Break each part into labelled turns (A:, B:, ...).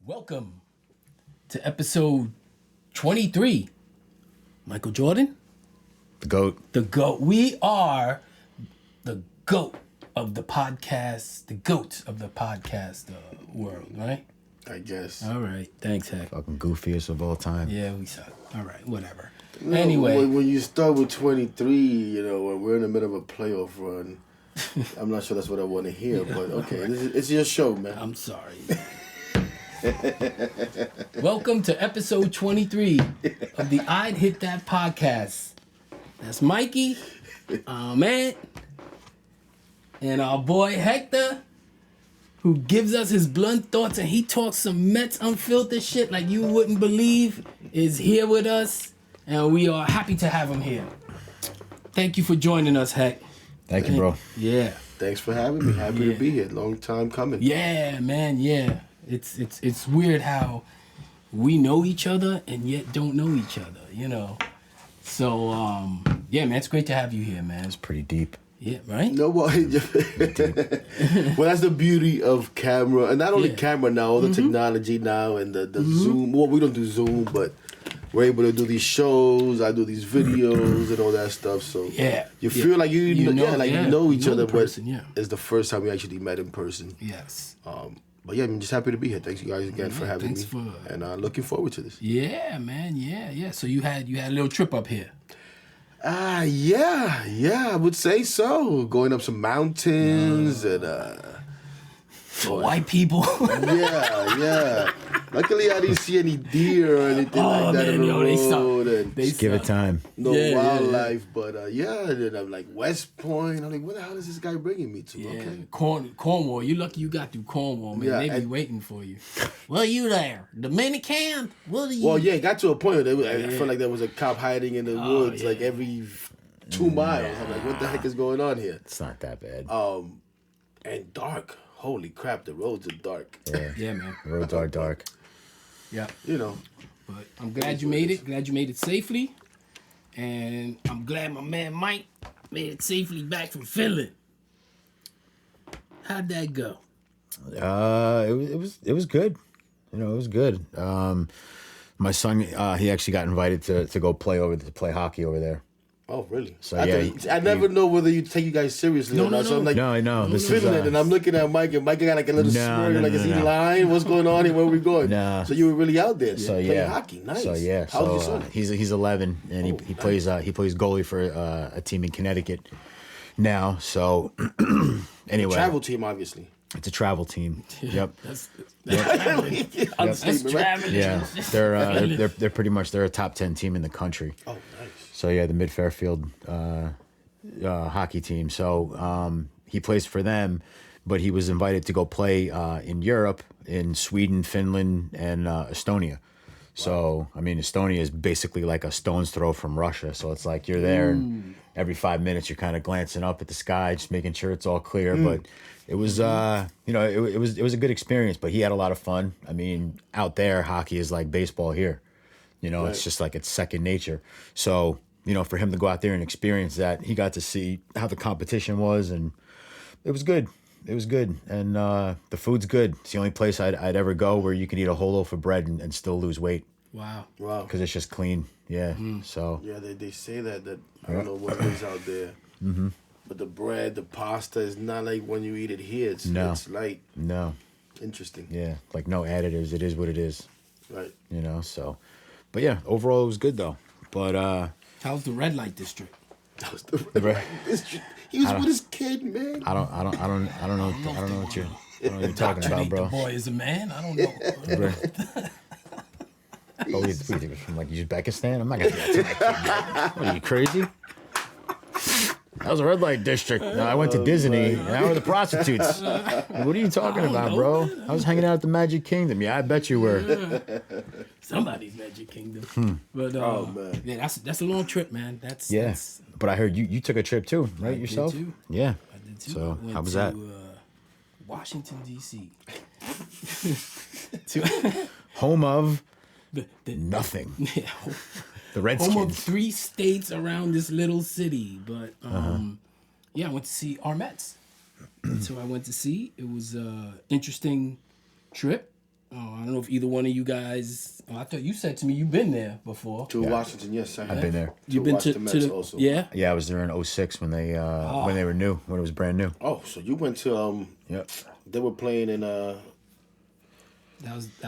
A: Welcome to episode 23. Michael Jordan?
B: The GOAT.
A: The GOAT. We are the GOAT of the podcast, the GOAT of the podcast world, right?
C: I guess.
A: All right. Thanks, Heck.
B: Fucking goofiest of all time.
A: Yeah, we suck. All right, whatever.
C: No,
A: Anyway.
C: when you start with 23, when we're in the middle of a playoff run, I'm not sure that's what I want to hear, but okay, it's your show, man.
A: I'm sorry. Welcome to episode 23 of the I'd Hit That podcast. That's Mikey, Matt, and our boy Hector, who gives us his blunt thoughts, and he talks some Mets unfiltered shit like you wouldn't believe, is here with us, and we are happy to have him here. Thank you for joining us, Heck.
B: Thank you, bro.
A: Yeah.
C: Thanks for having me. Happy to be here. Long time coming.
A: Yeah, man, yeah. It's weird how we know each other and yet don't know each other, So, yeah, man, it's great to have you here, man.
B: It's pretty deep.
A: Yeah, right?
C: No, well, that's the beauty of camera. And not only camera now, all the technology now and the Zoom. Well, we don't do Zoom, but we're able to do these shows. I do these videos and all that stuff. So you feel like you know each other,
A: person,
C: but it's the first time we actually met in person.
A: Yes.
C: But yeah, I'm just happy to be here. Thanks you guys again for having me. And looking forward to this.
A: Yeah, man. Yeah. So you had a little trip up here.
C: Yeah, I would say so. Going up some mountains and
A: For white people.
C: yeah. Luckily, I didn't see any deer or anything like that on the road.
B: Just give it time.
C: No wildlife, but and then I'm like West Point. I'm like, what the hell is this guy bringing me to?
A: Yeah,
C: okay.
A: Cornwall. You're lucky you got through Cornwall, man.
C: Yeah,
A: they be waiting for you. Well, you there, Dominican? What are you?
C: Well, yeah, it got to a point where I felt like there was a cop hiding in the woods like every 2 miles. I'm like, what the heck is going on here?
B: It's not that bad.
C: And dark. Holy crap, the roads are dark.
B: Yeah,
A: man.
B: The roads are dark.
A: Yeah.
C: But
A: I'm glad you made it. Glad you made it safely. And I'm glad my man Mike made it safely back from Finland. How'd that go?
B: It was good. It was good. My son, he actually got invited to go play hockey over there.
C: Oh, really?
B: So
C: I never know whether you take you guys seriously or not. So I'm like,
B: no, I know. This
C: Finland,
B: is,
C: and I'm looking at Mike, and Mike got like a little smirk, like, is he lying? What's going on here? Where are we going?
B: Nah.
C: So you were really out there playing hockey. Nice.
B: So yeah.
C: How's your son?
B: He's 11, and he plays goalie for a team in Connecticut now. So anyway,
C: travel team, obviously.
B: It's a travel team. Yep.
A: That's
C: Understatement, right?
A: traveling.
B: Yeah, they're pretty much a top 10 team in the country.
C: Oh, nice.
B: So yeah, the Mid Fairfield hockey team. So he plays for them, but he was invited to go play in Europe, in Sweden, Finland, and Estonia. So I mean, Estonia is basically like a stone's throw from Russia. So it's like you're there, and every 5 minutes you're kind of glancing up at the sky, just making sure it's all clear. But it was, it was a good experience. But he had a lot of fun. I mean, out there, hockey is like baseball here.
C: Right.
B: It's just like it's second nature. So, for him to go out there and experience that, he got to see how the competition was, and it was good. It was good. And the food's good. It's the only place I'd ever go where you can eat a whole loaf of bread and still lose weight.
A: Wow.
B: Because it's just clean. Yeah. So.
C: Yeah, they say that I don't know what it is out there. Mm-hmm. But the bread, the pasta is not like when you eat it here. It's light.
B: No.
C: Interesting.
B: Yeah. Like no additives. It is what it is.
C: Right.
B: So. But yeah, overall it was good though. But
A: how's the red light district?
C: That was the red light district. He was with his kid, man.
B: I don't know what you're talking about, bro.
A: The boy is a man. I don't know.
B: Oh, you think it was from like Uzbekistan? I'm not gonna do that to my kid. What are you, crazy? That was a red light district. No, I went to Disney. And now we're the prostitutes. What are you talking about, bro? I was hanging out at the Magic Kingdom. Yeah, I bet you were.
A: Somebody's Magic Kingdom. But
C: man.
A: yeah, that's a long trip, man. That's
B: But I heard you took a trip too, right? Yourself?
A: Did too.
B: Yeah.
A: I did too.
B: So
A: I went
B: how was
A: to,
B: that?
A: Washington D.C.
B: Home of
A: the
B: nothing.
A: Yeah,
B: The Redskins.
A: home of 3 states around this little city. But yeah, I went to see our Mets. So I went to see. It was an interesting trip. I don't know if either one of you guys. I thought you said to me you've been there before.
C: To Washington, yes, I have.
B: I've been there.
A: You've been to
C: Mets
A: the
C: also.
A: yeah.
B: Yeah, I was there in 06 when they were new, when it was brand new.
C: Oh, so you went to
B: Yep.
C: They were playing in
A: That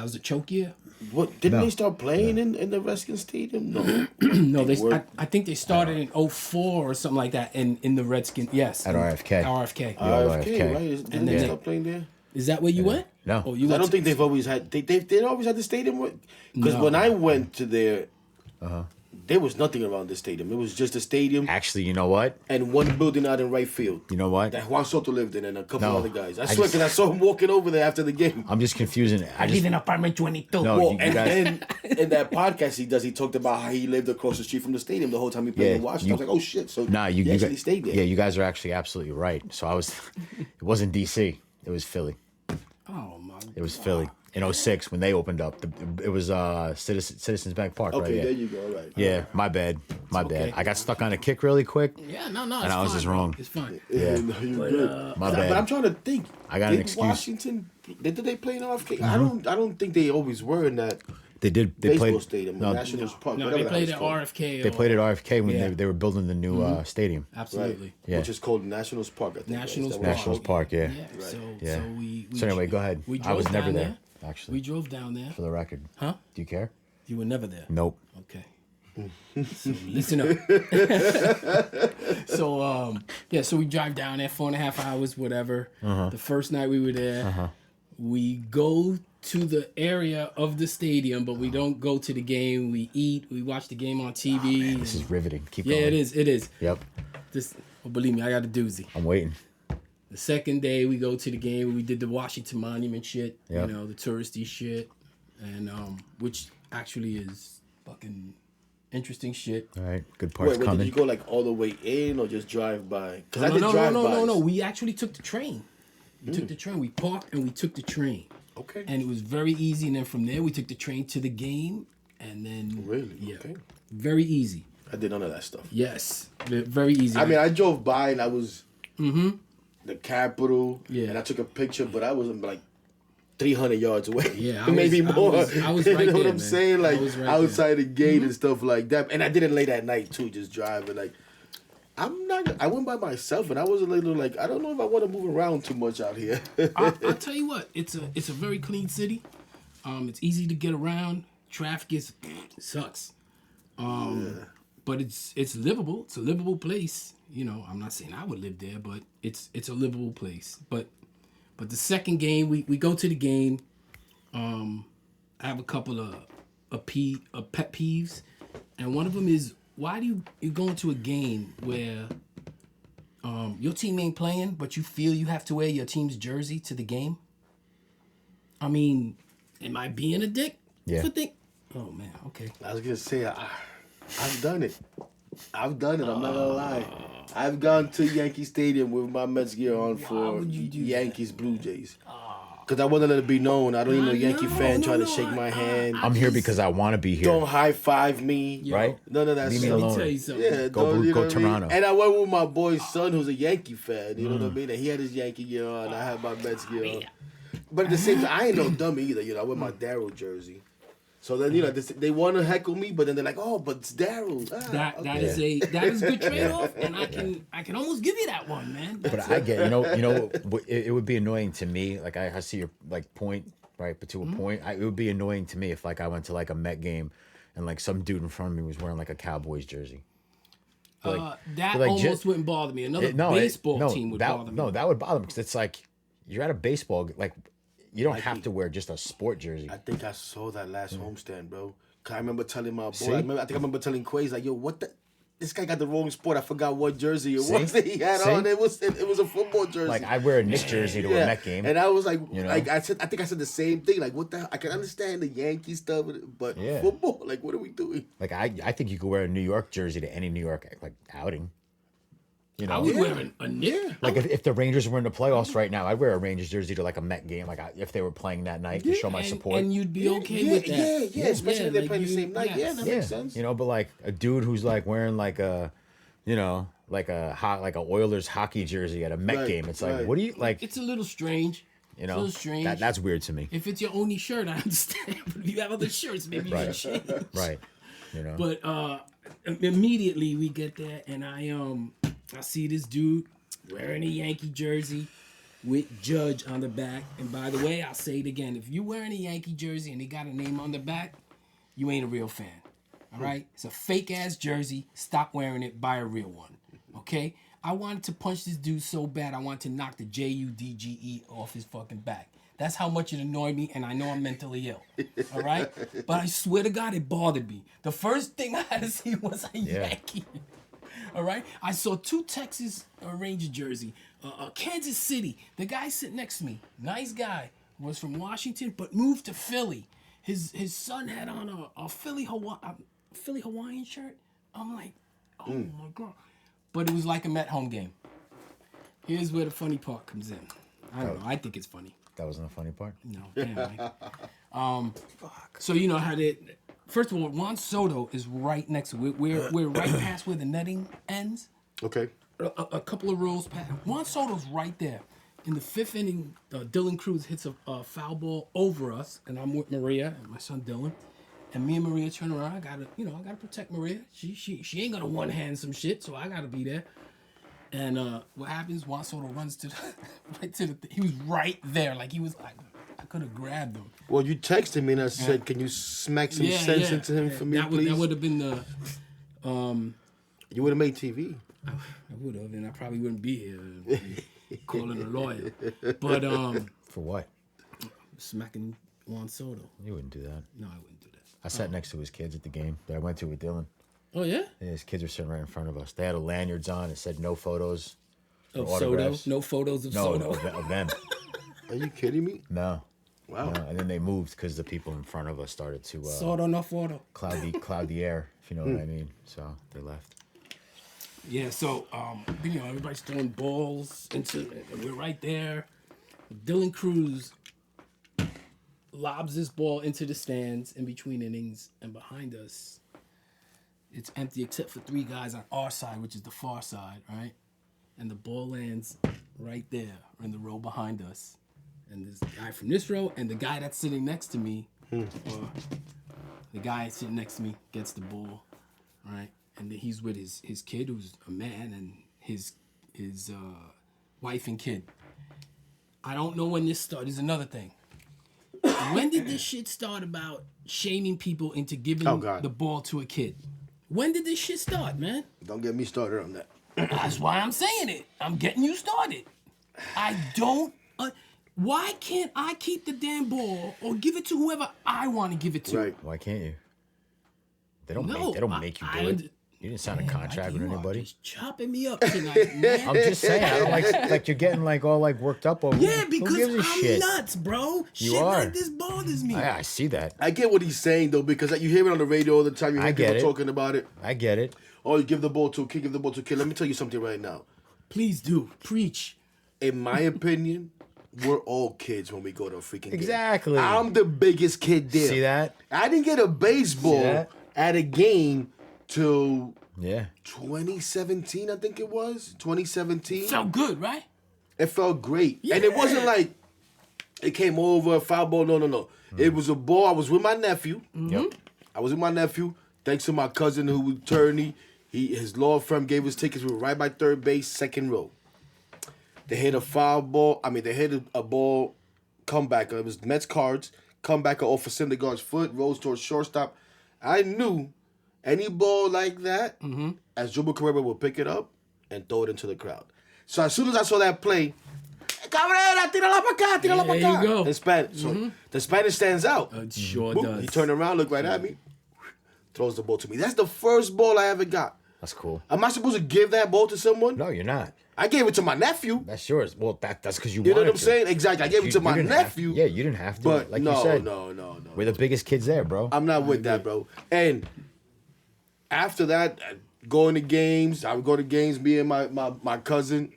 A: was the choke year.
C: what? Didn't
B: No.
C: they start playing in the Redskins Stadium? No.
A: No,
C: were-
A: I think they started in 04 or something like that in the Redskins. Yes,
B: At RFK.
A: RFK.
B: The old
C: RFK, right? Didn't they
A: then-
C: start playing there?
A: Is that where you went?
B: No.
A: Oh, you
C: I
A: went
C: don't
A: to-
C: think they've always had. They always had the stadium. Because
A: No.
C: when I went to there, there was nothing around the stadium. It was just a stadium
B: Actually, you know what?
C: and one building out in right field.
B: You know what?
C: That Juan Soto lived in and a couple
B: No.
C: other guys. I
B: I
C: swear,
B: just-
C: because I saw him walking over there after the game.
B: I'm just confusing. I just
A: in apartment 22.
B: No,
C: Well,
B: you
C: and
B: guys-
C: then in that podcast he talked about how he lived across the street from the stadium the whole time he played
B: Yeah,
C: in Washington.
B: you-
C: I was like, oh shit! So
B: Nah, you
C: he actually
B: guys,
C: stayed there.
B: Yeah, you guys are actually absolutely right. So it wasn't DC. It was Philly.
A: Oh my.
B: It was Philly in 06 when they opened up. It was Citizens Bank Park,
C: Okay,
B: right? Yeah.
C: there you go. All right.
B: Yeah, my bad. My
A: okay.
B: bad. I got stuck on a kick really quick.
A: Yeah, no, it's
B: And I was
A: fine,
B: just
A: bro.
B: wrong.
A: It's fine.
C: Yeah, no, you're good.
B: My
C: But
B: bad.
C: I'm trying to think.
B: I got an
C: Did
B: excuse.
C: Washington? Did they play in RFK? I don't think they always were in that
B: They did. They
C: baseball
B: played.
C: stadium,
B: No,
C: Nationals Park.
A: No,
C: whatever
A: they
C: the hell
A: played
C: it's
A: at
C: called.
A: RFK.
B: they played at RFK when
A: Yeah.
B: they were building the new stadium.
A: Absolutely.
B: Yeah.
C: Which is called Nationals Park. I think.
A: Nationals
C: Is that what it's
B: Nationals
C: called?
B: Park. Yeah.
A: Yeah. So
B: Yeah.
A: so we
B: So anyway, go ahead.
A: We
B: I
A: drove
B: was never
A: down
B: there, actually.
A: We drove down there.
B: For the record.
A: Huh?
B: Do you care?
A: You were never there.
B: Nope.
A: Okay. So listen up. So so we drive down there 4.5 hours, whatever. The first night we were there, we go to the area of the stadium, but we don't go to the game. We eat, we watch the game on TV.
B: This is riveting. Keep
A: yeah,
B: going.
A: it is.
B: Yep.
A: This, believe me, I got a doozy.
B: I'm waiting.
A: The second day we go to the game, we did the Washington Monument shit,
B: Yep.
A: you know, the touristy shit, and which actually is fucking interesting shit.
B: All right. Good part's
C: Wait,
B: coming.
C: did you go like all the way in or just drive by? Because I did
A: No,
C: drive
A: no,
C: by.
A: no, no. We actually took the train. We took the train. We parked and we took the train.
C: Okay.
A: And it was very easy. And then from there, we took the train to the game. And then
C: Really?
A: yeah,
C: Okay.
A: very easy.
C: I did none of that stuff.
A: Yes, very easy.
C: I mean, I drove by and I was the Capitol.
A: Yeah.
C: And I took a picture, but I was like 300 yards away.
A: Yeah, I
C: maybe
A: was- I
C: more.
A: was- I was
C: you
A: right
C: know what
A: there,
C: I'm
A: man.
C: saying?
A: I
C: Like
A: was right
C: outside the gate and stuff like that. And I did it late at night too, just driving. Like I went by myself and I was a little like, I don't know if I want to move around too much out here.
A: I'll tell you what. It's a very clean city. It's easy to get around. Traffic sucks. But it's livable. It's a livable place. You know, I'm not saying I would live there, but it's a livable place. But the second game, we go to the game. I have a couple of pet peeves, and one of them is, why do you go into a game where your team ain't playing, but you feel you have to wear your team's jersey to the game? I mean, am I being a dick?
B: Yeah.
A: Oh man, okay.
C: I was gonna say I've done it. I'm not gonna lie. I've gone to Yankee Stadium with my Mets gear on for
A: would you do
C: Yankees Blue Jays. Because I want to let it be known. I don't even know a Yankee fan trying to shake my hand.
B: I'm here because I want to be here.
C: Don't high five me.
B: Right?
C: None of that
B: Leave me
C: shit.
A: Let me
B: alone.
A: tell you something.
C: Yeah,
B: Go
C: don't,
B: Blue-
C: you
B: go
C: know what I mean?
B: Toronto.
C: And I went with my boy's son who's a Yankee fan. You know what I mean? And he had his Yankee gear on. I had my Mets gear on. But at the same time, I ain't no dummy either. You know, I wear my Darryl jersey. So then, you know, they want to heckle me, but then they're like, "Oh, but it's Daryl."
A: That
C: okay.
A: is a good trade off, and I can almost give you that one, man.
B: But I get, it would be annoying to me. Like I see your like point, right? But to a point, it would be annoying to me if like I went to like a Met game, and like some dude in front of me was wearing like a Cowboys jersey.
A: That
B: like,
A: almost wouldn't bother me. Another
B: No,
A: baseball team would bother me.
B: No, that would bother me because it's like you're at a baseball like you don't have to wear just a sport jersey.
C: I think I saw that last homestand, bro. 'Cause I remember telling my boy.
B: See?
C: I think I remember telling Quays like, "Yo, what the." This guy got the wrong sport. I forgot what jersey it
B: See?
C: was that he had
B: See?
C: on. It was a football jersey.
B: Like I wear a Knicks jersey to a Met game.
C: And I was like,
B: You know?
C: like I think I said the same thing. Like, what the? I can understand the Yankee stuff, but
B: Yeah.
C: football. Like, what are we doing?
B: Like I think you could wear a New York jersey to any New York like outing. You know,
A: I would wear a Nick.
B: like if the Rangers were in the playoffs right now, I'd wear a Rangers jersey to like a Met game, like if they were playing that night to show my support.
A: And you'd be okay with that.
C: Yeah. Especially if they're
A: like
C: playing the
A: you-
C: same night. Yeah,
A: yes.
C: that
B: yeah,
C: makes sense.
B: you know, but like a dude who's like wearing like a, like a Oilers hockey jersey at a Met
C: Right,
B: game, it's like,
C: right.
B: what do you like?
A: It's a little strange.
B: You know,
A: a little strange.
B: That's weird to me.
A: If it's your only shirt, I understand. But if you have other shirts, maybe you should change.
B: Right. You know.
A: But immediately we get there, and I see this dude wearing a Yankee jersey with Judge on the back. And by the way, I'll say it again: if you wearing a Yankee jersey and they got a name on the back, you ain't a real fan. All right? It's a fake ass jersey. Stop wearing it. Buy a real one. Okay? I wanted to punch this dude so bad, I wanted to knock the JUDGE off his fucking back. That's how much it annoyed me, and I know I'm mentally ill. All right? But I swear to God, it bothered me. The first thing I had to see was a Yankee. All right? I saw 2 Texas Ranger jersey. Kansas City. The guy sitting next to me, nice guy, was from Washington, but moved to Philly. His son had on a Philly Hawaiian shirt. I'm like, oh my God. But it was like a Met home game. Here's where the funny part comes in. I don't know. I think it's funny.
B: That wasn't a funny part?
A: No. Anyway. So you know how they... First of all, Juan Soto is right next to it. We're right past where the netting ends.
C: Okay.
A: A couple of rows past. Juan Soto's right there. In the 5th inning, Dylan Cruz hits a foul ball over us, and I'm with Maria and my son Dylan. And me and Maria turn around. I gotta protect Maria. She ain't gonna one hand some shit, so I gotta be there. And what happens? Juan Soto runs to he was right there, like he was like I could have grabbed him.
C: Well, you texted me and I said, "Can you smack some sense into him for me, please?"
A: That would have been the.
C: You would have made TV.
A: I would have, and I probably wouldn't be here calling a lawyer. But
B: For what?
A: smacking Juan Soto.
B: You wouldn't do that.
A: No, I wouldn't do that.
B: I sat next to his kids at the game that I went to with Dylan.
A: Oh yeah?
B: Yeah, his kids were sitting right in front of us. They had lanyards on. It said no photos.
A: Of
B: or
A: Soto?
B: autographs.
A: No photos of
B: No,
A: Soto?
B: of them.
C: Are you kidding me?
B: No.
C: Wow.
B: No. And then they moved because the people in front of us started to
A: Soto, no photo.
B: cloud the air, if you know what I mean. So they left.
A: Yeah, so, everybody's throwing balls into it. We're right there. Dylan Cruz lobs this ball into the stands in between innings, and behind us, it's empty except for 3 guys on our side, which is the far side, right? And the ball lands right there in the row behind us. And this guy from this row and the guy that's sitting next to me, or the guy sitting next to me gets the ball, right? And then he's with his kid, who's a man, and his wife and kid. I don't know when this started. There's another thing. When did this shit start about shaming people into giving the ball to a kid? When did this shit start, man?
C: Don't get me started on that.
A: That's why I'm saying it. I'm getting you started. I don't... why can't I keep the damn ball or give it to whoever I want to give it to?
C: Right.
B: Why can't you? They don't make you do it. You didn't sign a contract with anybody.
A: You are just chopping me up tonight, man.
B: I'm just saying. I don't like you're getting all worked up over.
A: Yeah,
B: Who
A: because
B: gives a
A: I'm
B: shit?
A: nuts, bro.
B: You
A: Shit
B: are.
A: like this bothers me.
B: I see that.
C: I get what he's saying though, because you hear it on the radio all the time. You hear people talking about it.
B: I get it.
C: Oh, you give the ball to a kid, give the ball to a kid. Let me tell you something right now.
A: Please do. Preach.
C: In my opinion, we're all kids when we go to a freaking
B: Exactly.
C: game. I'm the biggest kid there.
B: See that?
C: I didn't get a baseball at a game till 2017, I think it was. 2017.
A: Felt good, right?
C: It felt great. Yeah. And it wasn't like it came over, foul ball. No. It was a ball. I was with my nephew.
B: Yep.
C: I was with my nephew. Thanks to my cousin who was attorney. His law firm gave us tickets. We were right by third base, second row. They hit a foul ball. They hit a ball comeback. It was Mets cards. Comeback off of Syndergaard's foot. Rolls towards shortstop. I knew any ball like that, as Jumbo Carrera would pick it up and throw it into the crowd. So as soon as I saw that play, Cabrera, tírala pa' acá, tírala pa' acá.
A: There you go.
C: In Spanish. So the Spanish stands out.
A: It sure
C: Boop.
A: does.
C: He turned around, looked right at me, throws the ball to me. That's the first ball I ever got.
B: That's cool.
C: Am I supposed to give that ball to someone?
B: No, you're not.
C: I gave it to my nephew.
B: That's yours. Well, that's because you
C: You know
B: wanted
C: what I'm saying? Exactly. I gave it to my nephew.
B: Yeah, you didn't have to.
C: But
B: like
C: no,
B: you said,
C: no.
B: we're the biggest kids there, bro.
C: I'm not with that, bro. And after that, going to games, I would go to games, me and my cousin,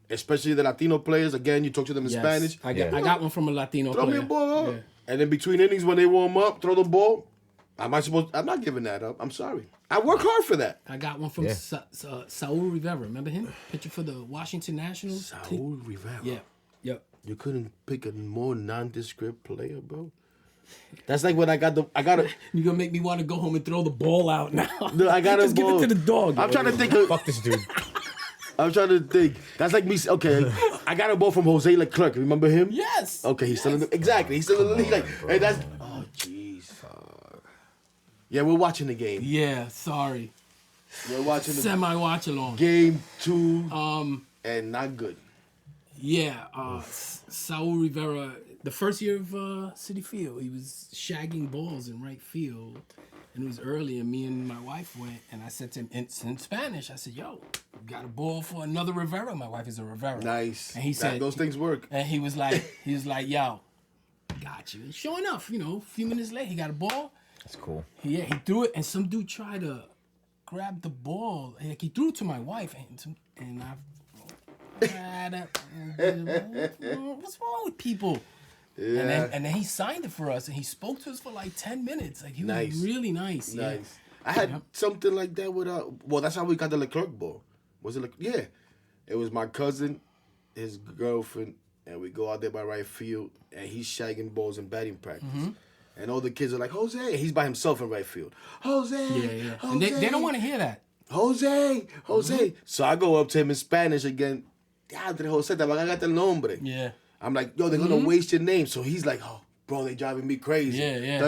C: especially the Latino players. Again, you talk to them in Spanish.
A: I got one from a Latino
C: Throw
A: player.
C: me a ball up.
A: Yeah.
C: And then between innings, when they warm up, throw the ball. I'm not giving that up. I'm sorry. I work hard for that.
A: I got one from Saul Rivera. Remember him? Pitcher for the Washington Nationals.
C: Saul Rivera.
A: Yeah. Yep.
C: You couldn't pick a more nondescript player, bro. That's like when I got a.
A: You're gonna make me want to go home and throw the ball out now.
C: No, I got
A: Just give it to the dog.
C: I'm trying to think of.
B: Fuck this dude.
C: I'm trying to think. That's like me. Okay, I got a ball from Jose Leclerc. Remember him?
A: Yes.
C: Okay, he's still in the, exactly. He's still in the league. Like, hey, that's. Oh, jeez. Yeah, we're watching the game.
A: Yeah, sorry.
C: We're watching the
A: Semi-watch along.
C: game 2. And not good.
A: Yeah, Saul Rivera, the first year of Citi Field, he was shagging balls in right field. And it was early, and me and my wife went, and I said to him in Spanish, I said, yo, got a ball for another Rivera? My wife is a Rivera.
C: Nice.
A: And he said,
C: those things work.
A: and he was like, yo, got you. And sure enough, a few minutes later, he got a ball.
B: That's cool.
A: Yeah, he threw it, and some dude tried to grab the ball. Like, he threw it to my wife, and what's wrong with people?
C: Yeah.
A: And then he signed it for us, and he spoke to us for like 10 minutes. Like, he was
C: Nice.
A: really nice.
C: Nice.
A: Yeah.
C: I had something like that with well, that's how we got the Leclerc ball. Was it yeah. It was my cousin, his girlfriend, and we go out there by right field, and he's shagging balls in batting practice.
A: Mm-hmm.
C: And all the kids are like, Jose, and he's by himself in right field. Jose,
A: Yeah.
C: Jose,
A: And they don't want to hear that.
C: Jose. So I go up to him in Spanish again. Diadre, Jose, te van a ganar el nombre.
A: Yeah.
C: I'm like, yo, they're gonna waste your name. So he's like, oh, bro, they driving me crazy.
A: Yeah.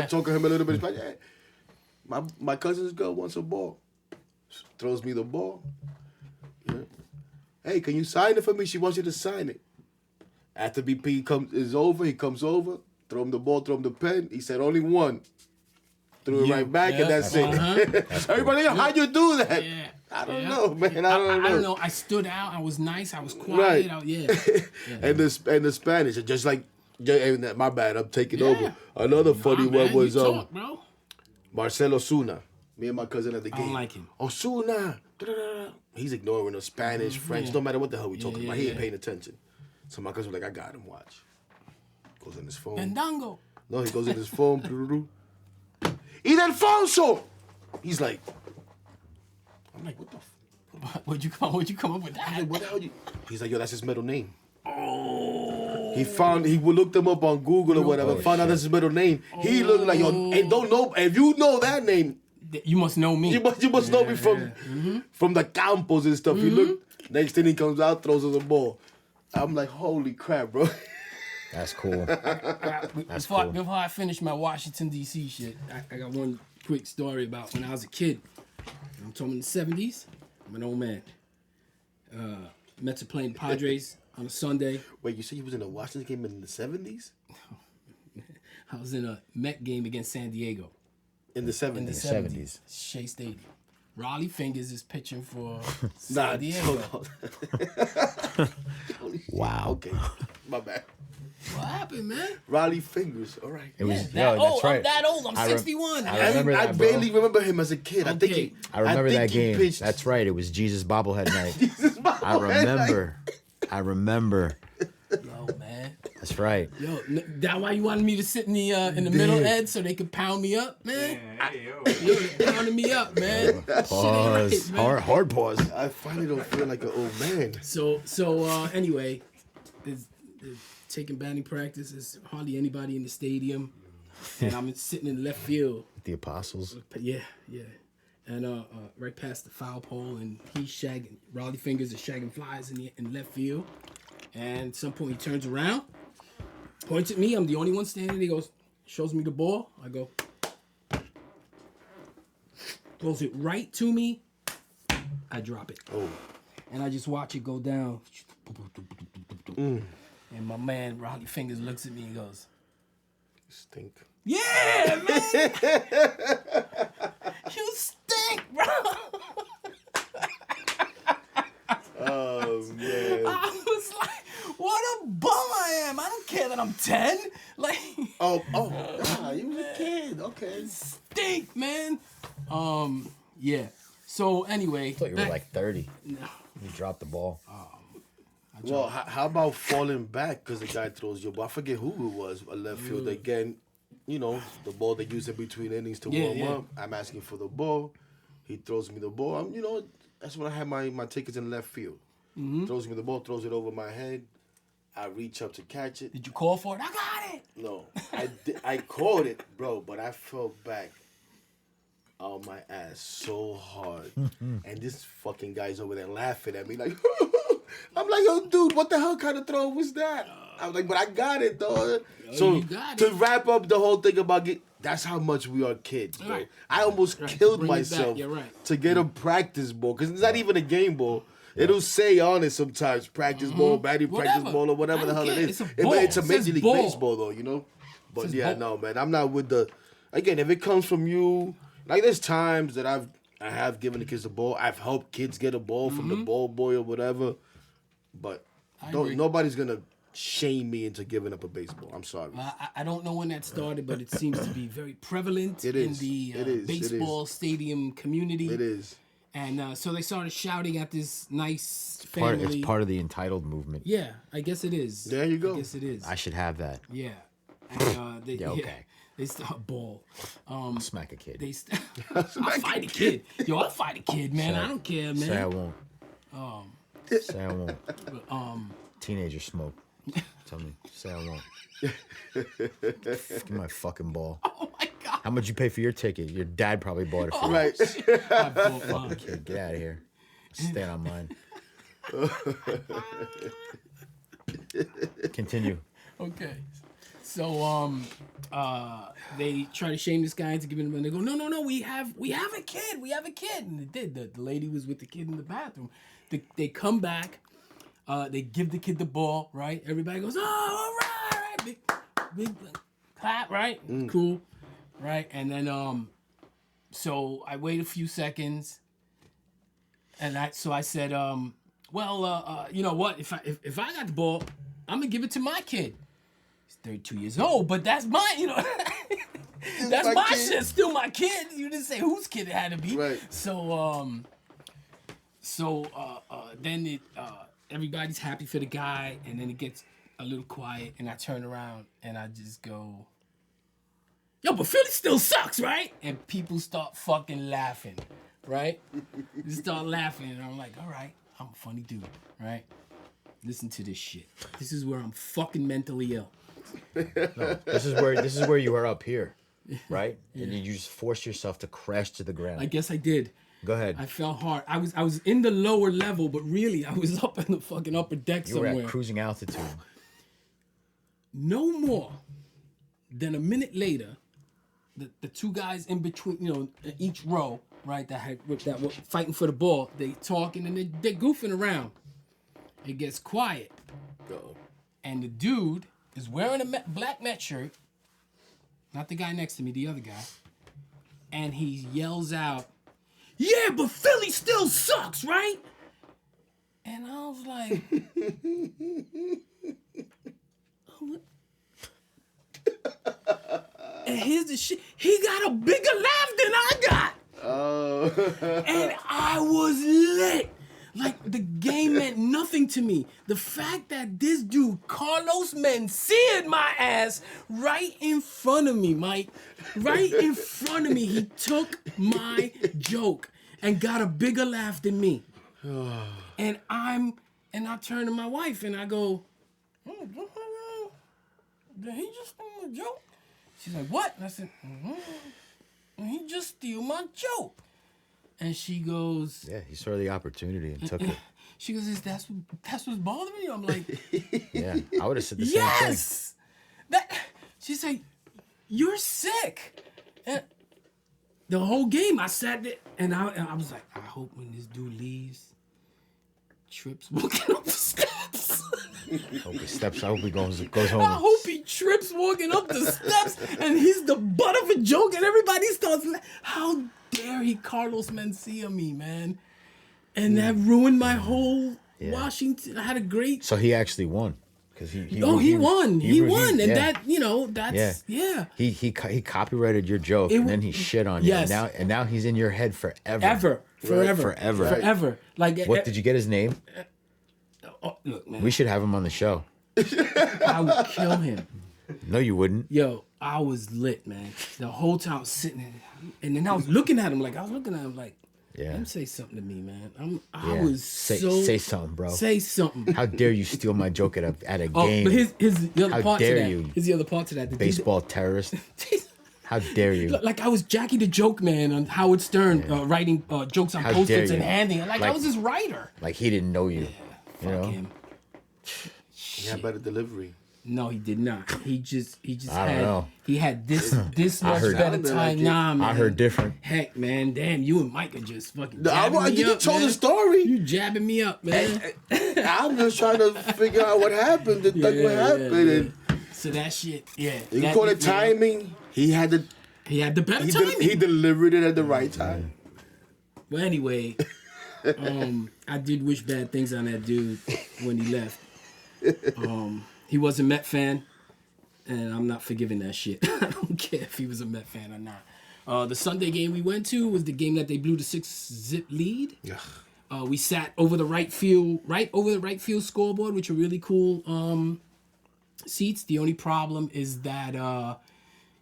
C: Talking to him a little bit. Like, yeah. My cousin's girl wants a ball. Throws me the ball. Yeah. Hey, can you sign it for me? She wants you to sign it. After BP is over, he comes over, throw him the ball, throw him the pen. He said only one. Threw it right back, and that's it. Everybody, how'd you do that?
A: Yeah.
C: I don't know, man. I don't know.
A: I stood out. I was nice. I was quiet.
C: Right. And the Spanish, just like, my bad, I'm taking over. Another funny one was
A: talk, bro.
C: Marcelo Osuna. Me and my cousin at the game.
A: I don't like him.
C: Osuna. He's ignoring us, Spanish, French, no matter what the hell we talking about. He ain't paying attention. So my cousin was like, I got him, watch. Goes in his phone.
A: Fandango.
C: No, he goes in his phone. Ildefonso! He's like, I'm like, what the
A: Where'd you come up with that?
C: I'm like, what the hell He's like, yo, that's his middle name. Oh. He looked him up on Google or whatever, found out that's his middle name. He looked like, yo, and don't know, if you know that name,
A: you must know me.
C: you must know me from the campos and stuff. He looked, next thing he comes out, throws us a ball. I'm like, holy crap, bro.
B: That's cool.
A: Before I finish my Washington, D.C. shit, I got one quick story about when I was a kid. I'm talking in the 70s. I'm an old man. Mets are playing Padres on a Sunday.
C: Wait, you said you was in a Washington game in the 70s?
A: I was in a Met game against San Diego.
C: In the 70s?
A: In the 70s. Shea Stadium. Raleigh Fingers is pitching for San Diego.
B: Wow.
C: Okay, my bad.
A: What happened, man?
C: Raleigh Fingers, all right.
B: It was
A: That old.
B: that's right.
A: I'm that old. I'm 61.
B: I remember
C: I
B: that, bro.
C: barely remember him as a kid. I think
B: I remember that game.
C: Pitched,
B: That's right. It was Jesus bobblehead night.
C: Jesus bobblehead
B: I remember.
A: Yo, man.
B: That's right.
A: Yo, that why you wanted me to sit in the middle, Ed, so they could pound me up, man? Yo, they pounding me up, man.
B: Pause.
A: Shit ain't right, man.
B: Hard pause.
C: I finally don't feel like an old man.
A: So anyway, there's taking batting practice. There's hardly anybody in the stadium, and I'm sitting in left field.
B: The Apostles.
A: Yeah. And right past the foul pole, and he's shagging. Raleigh Fingers is shagging flies in left field. And at some point he turns around, points at me. I'm the only one standing. He goes, shows me the ball. I go, throws it right to me. I drop it.
C: Oh.
A: And I just watch it go down. And my man Raleigh Fingers looks at me and goes,
C: Stink.
A: yeah, man. You stink, bro.
C: Oh, man.
A: I was like, what a bum I am. I don't care that I'm 10. Like,
C: Oh, you was a kid. Okay.
A: stink, man. Yeah. So anyway.
B: I thought you were like 30.
A: No.
B: You dropped the ball.
C: Well, how about falling back because the guy throws your ball? I forget who it was, a left field. Again, the ball they use in between innings to warm up. I'm asking for the ball. He throws me the ball. That's when I had my tickets in left field. Throws me the ball, throws it over my head. I reach up to catch it.
A: Did you call for it? I got it.
C: No, I caught it, bro, but I fell back on my ass so hard. And this fucking guy's over there laughing at me like, I'm like, yo, dude, what the hell kind of throw was that? I was like, but I got it, dog. So to wrap up the whole thing about that's how much we are kids, bro.
A: Right.
C: I almost killed myself
A: right.
C: to get a practice ball, because it's not even a game ball. It'll say on it sometimes, practice ball, batting practice ball, or whatever the hell it is. It's a Major League Baseball, though, you know? But yeah, no, man, I'm not with the... Again, if it comes from you... Like, there's times that I have given the kids a ball. I've helped kids get a ball from the ball boy or whatever. But nobody's going to shame me into giving up a baseball. I'm sorry.
A: I don't know when that started, but it seems to be very prevalent in the baseball stadium community.
C: It is.
A: And so they started shouting at this nice family.
B: It's part of the entitled movement.
A: Yeah, I guess it is.
C: There you go.
A: I guess it is.
B: I should have that.
A: Yeah. And,
B: Yeah, okay.
A: They start ball.
B: I'll smack a kid.
A: I'll fight a kid. Yo, I'll fight a kid, man. I don't care, man.
B: Say I won't. Say I won't. Teenager smoke. Tell me. Say I won't. Give me my fucking ball.
A: Oh my god.
B: How much you pay for your ticket? Your dad probably bought it for you.
C: Right.
A: I bought mine.
B: Kid, get out of here. Stand on mine. Continue.
A: Okay. So they try to shame this guy into giving him, and they go, no, we have a kid, and they did. The lady was with the kid in the bathroom. They come back, they give the kid the ball, right? Everybody goes, oh, all right, big clap, right? Cool, right? And then so I wait a few seconds, and I said, well, you know what? If I got the ball, I'm gonna give it to my kid. 32 years old, but that's my, you know, that's my shit. Still my kid. You didn't say whose kid it had to be.
C: Right.
A: So, then everybody's happy for the guy, and then it gets a little quiet, and I turn around and I just go, yo, but Philly still sucks, right? And people start fucking laughing, right? They start laughing, and I'm like, all right, I'm a funny dude, right? Listen to this shit. This is where I'm fucking mentally ill.
B: No, this is where you are up here, right? Yeah. And you just force yourself to crash to the ground.
A: I guess I did.
B: Go ahead.
A: I fell hard. I was in the lower level, but really I was up in the fucking upper deck somewhere.
B: You were at cruising altitude.
A: No more than a minute later, the two guys in between, you know, each row, right, that were fighting for the ball, they talking and they're goofing around. It gets quiet.
C: Uh-oh.
A: And the dude is wearing a black Met shirt, not the guy next to me, the other guy, and he yells out, yeah, but Philly still sucks, right? And I was like, and here's the shit, he got a bigger laugh than I got.
C: Oh.
A: And I was lit. Like, the game meant nothing to me. The fact that this dude, Carlos Mencia, my ass right in front of me, Mike. Right in front of me. He took my joke and got a bigger laugh than me. And I turn to my wife and I go, did he just steal my joke? She's like, what? And I said, he just steal my joke. And she goes,
B: yeah, he saw the opportunity and took it.
A: She goes, that's what's bothering you? I'm like,
B: yeah, I would have said the same thing.
A: Yes! She's like, you're sick. And the whole game, I sat there, and I was like, I hope when this dude leaves, Trips walking up the steps.
B: I hope he goes home.
A: I hope he trips walking up the steps, and he's the butt of a joke, and everybody starts laughing. How dare he Carlos Mencia me, man? And that ruined my whole Washington. I had a great...
B: So he actually won. Because he
A: won. He won. And
B: yeah.
A: that, you know, that's... Yeah.
B: He copyrighted your joke, and then he shit on you.
A: Yes.
B: And now he's in your head forever.
A: Forever. Like,
B: what, did you get his name?
A: Look, man.
B: We should have him on the show.
A: I would kill him.
B: No, you wouldn't.
A: Yo, I was lit, man. The whole time I was sitting there. And then I was looking at him like,
B: Yeah.
A: Let him say something to me, man. I
B: Yeah.
A: was
B: say something, bro.
A: Say something.
B: How dare you steal my joke at a
A: Oh,
B: game?
A: but here's the other
B: How
A: part to
B: dare
A: that.
B: you?
A: Here's the other part to that. The
B: Baseball terrorist. How dare you?
A: Like I was Jackie the Joke Man on Howard Stern writing jokes on
B: How dare
A: post-its and
B: you?
A: handing it. Like I was his writer.
B: Like he didn't know you.
A: Fuck
B: you know?
A: him.
C: He had better delivery.
A: No, he did not. He just
B: I don't know.
A: He had this much
B: heard-
A: better
C: Sounded
A: time.
C: like it.
A: Nah, man.
B: I heard different.
A: Heck, man, damn, you and Mike are just fucking
C: No,
A: jabbing me
C: you
A: up,
C: told
A: man.
C: the story.
A: You jabbing me up, man.
C: I'm just trying to figure out what happened. What happened? And
A: So that shit, yeah.
C: you
A: that,
C: call it timing. He had the
A: He had the better timing.
C: he delivered it at the right time.
A: Well, anyway, I did wish bad things on that dude when he left. He was a Met fan, and I'm not forgiving that shit. I don't care if he was a Met fan or not. The Sunday game we went to was the game that they blew the 6-zip lead. We sat over the right over the right field scoreboard, which are really cool seats. The only problem is that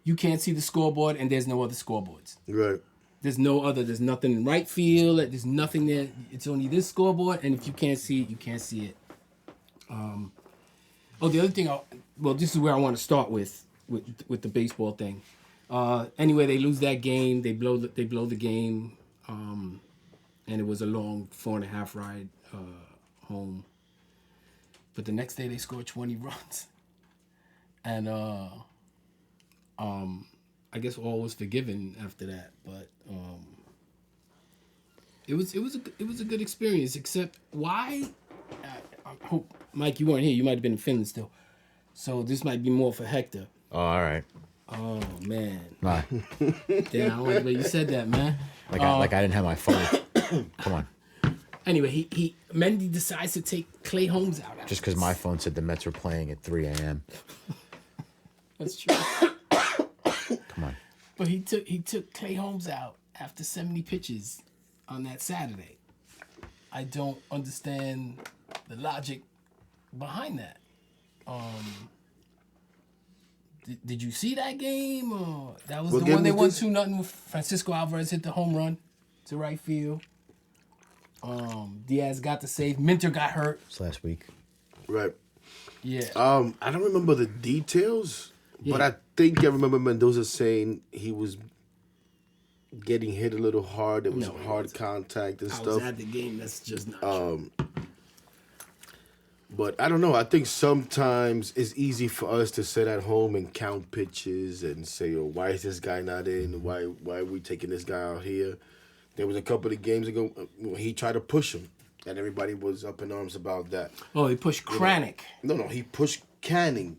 A: you can't see the scoreboard, and there's no other scoreboards.
C: Right.
A: There's nothing in right field. There's nothing there. It's only this scoreboard, and if you can't see it, you can't see it. The other thing, this is where I want to start with the baseball thing. Anyway, they lose that game. They blow the game, and it was a long 4.5 ride home. But the next day they scored 20 runs, and I guess all was forgiven after that. But it was a good experience. Except why? I hope, Mike, you weren't here. You might have been in Finland still. So this might be more for Hector.
B: Oh, all right.
A: Oh, man.
B: Nah.
A: Damn, I don't like the way you said that, man.
B: Like I didn't have my phone. Come on.
A: Anyway, Mendy decides to take Clay Holmes out.
B: Just because my phone said the Mets were playing at 3 a.m.
A: That's true.
B: Come on.
A: But he took Clay Holmes out after 70 pitches on that Saturday. I don't understand the logic behind that. Did you see that game? Or that was the one they won 2-0 with Francisco Alvarez hit the home run to right field. Diaz got the save. Minter got hurt.
B: It's last week.
C: Right.
A: Yeah.
C: I don't remember the details, but I think I remember Mendoza saying he was getting hit a little hard. There was some hard contact and stuff.
A: I was at the game. That's just not true.
C: But I don't know. I think sometimes it's easy for us to sit at home and count pitches and say, "Oh, why is this guy not in? Why are we taking this guy out here?" There was a couple of games ago he tried to push him, and everybody was up in arms about that.
A: Oh, he pushed Kranick.
C: No, he pushed Canning.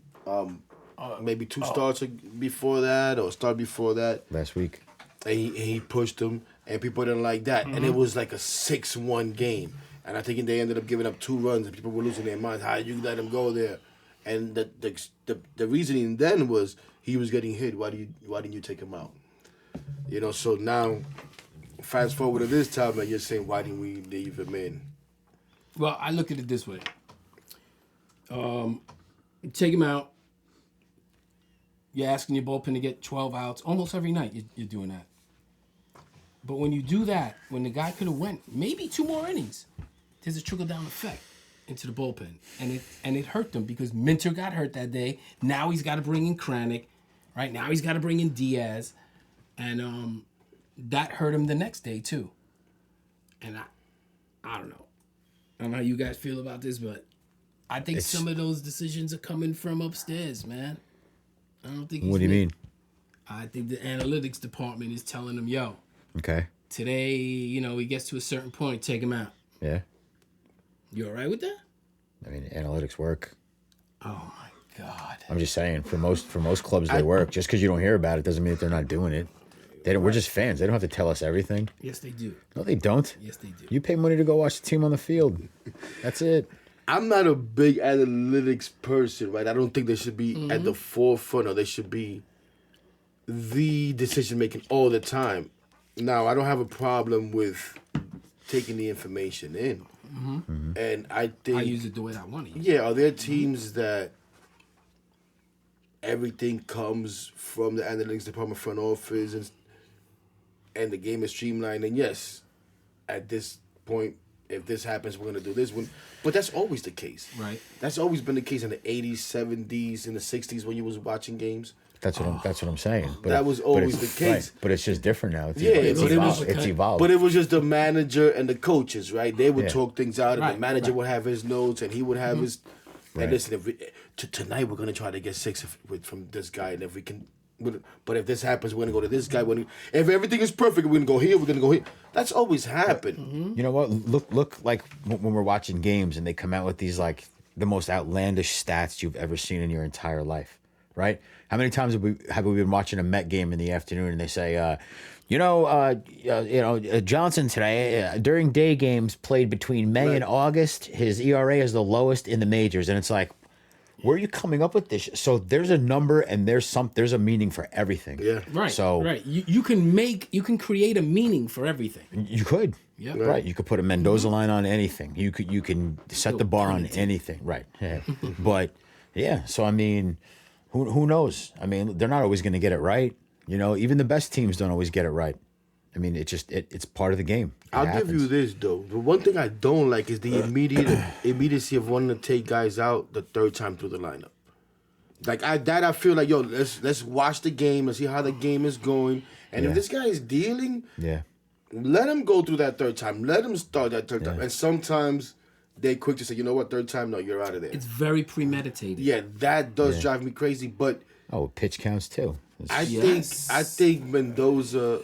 C: Maybe two starts before that or start before that.
B: Last week.
C: And he pushed him, and people didn't like that. And it was like a 6-1 game. And I think they ended up giving up 2 runs, and people were losing their minds. How you let him go there? And the reasoning then was he was getting hit. Why didn't you take him out? So now, fast forward to this time, and you're saying, why didn't we leave him in?
A: Well, I look at it this way. Take him out. You're asking your bullpen to get 12 outs. Almost every night you're doing that. But when you do that, when the guy could have went maybe 2 more innings, there's a trickle-down effect into the bullpen. And it hurt them because Minter got hurt that day. Now he's got to bring in Kranick. Right now he's got to bring in Diaz. And that hurt him the next day too. And I don't know. I don't know how you guys feel about this, but I think some of those decisions are coming from upstairs, man. I don't think.
B: What do you mean?
A: I think the analytics department is telling him, "Yo,
B: okay,
A: today, he gets to a certain point, take him out."
B: Yeah.
A: You all right with that?
B: I mean, analytics work.
A: Oh my God.
B: I'm just saying, for most clubs, they work. Just because you don't hear about it doesn't mean that they're not doing it. We're just fans. They don't have to tell us everything.
A: Yes, they do.
B: No, they don't.
A: Yes, they do.
B: You pay money to go watch the team on the field. That's it.
C: I'm not a big analytics person, right? I don't think they should be at the forefront, or they should be the decision making all the time. Now, I don't have a problem with taking the information in, and I think
A: I use it the way I want to use it.
C: Yeah, are there teams that everything comes from the analytics department, front office, and the game is streamlined? And yes, at this point, if this happens, we're gonna do this. But that's always the case.
A: Right.
C: That's always been the case in the 80s, 70s, in the 60s when you was watching games.
B: That's what I'm saying. But
C: that was always the case.
B: Right. But it's just different now.
C: It's
B: evolved.
C: But it was just the manager and the coaches, right? They would talk things out, and
A: Right,
C: the manager
A: right.
C: would have his notes, and he would have his.
B: Right.
C: And listen, tonight we're gonna try to get 6 from this guy, and if we can. But if this happens, we're gonna go to this guy. If everything is perfect, we're gonna go here. We're gonna go here. That's always happened.
B: You know what? Look like when we're watching games and they come out with these like the most outlandish stats you've ever seen in your entire life, right? How many times have we been watching a Met game in the afternoon and they say, Johnson today during day games played between May and August. His ERA is the lowest in the majors, and it's like, where are you coming up with this? So there's a number and there's a meaning for everything.
C: Yeah.
A: Right.
B: So
A: right. You can create a meaning for everything.
B: you could.
A: Yeah.
B: Right. You could put a Mendoza line on anything. You can set the bar on anything. Right. Yeah. But yeah. So I mean, who knows? I mean, they're not always going to get it right. You know, even the best teams don't always get it right. I mean, it's part of the game.
C: I'll give you this though. The one thing I don't like is the immediacy of wanting to take guys out the third time through the lineup. Like I feel like, yo, let's watch the game. Let's see how the game is going. And if this guy is dealing, let him go through that third time. Let him start that third time. And sometimes they're quick to say, you know what, third time, no, you're out of there.
A: It's very premeditated.
C: Yeah, that does drive me crazy. But
B: pitch counts too.
C: I think Mendoza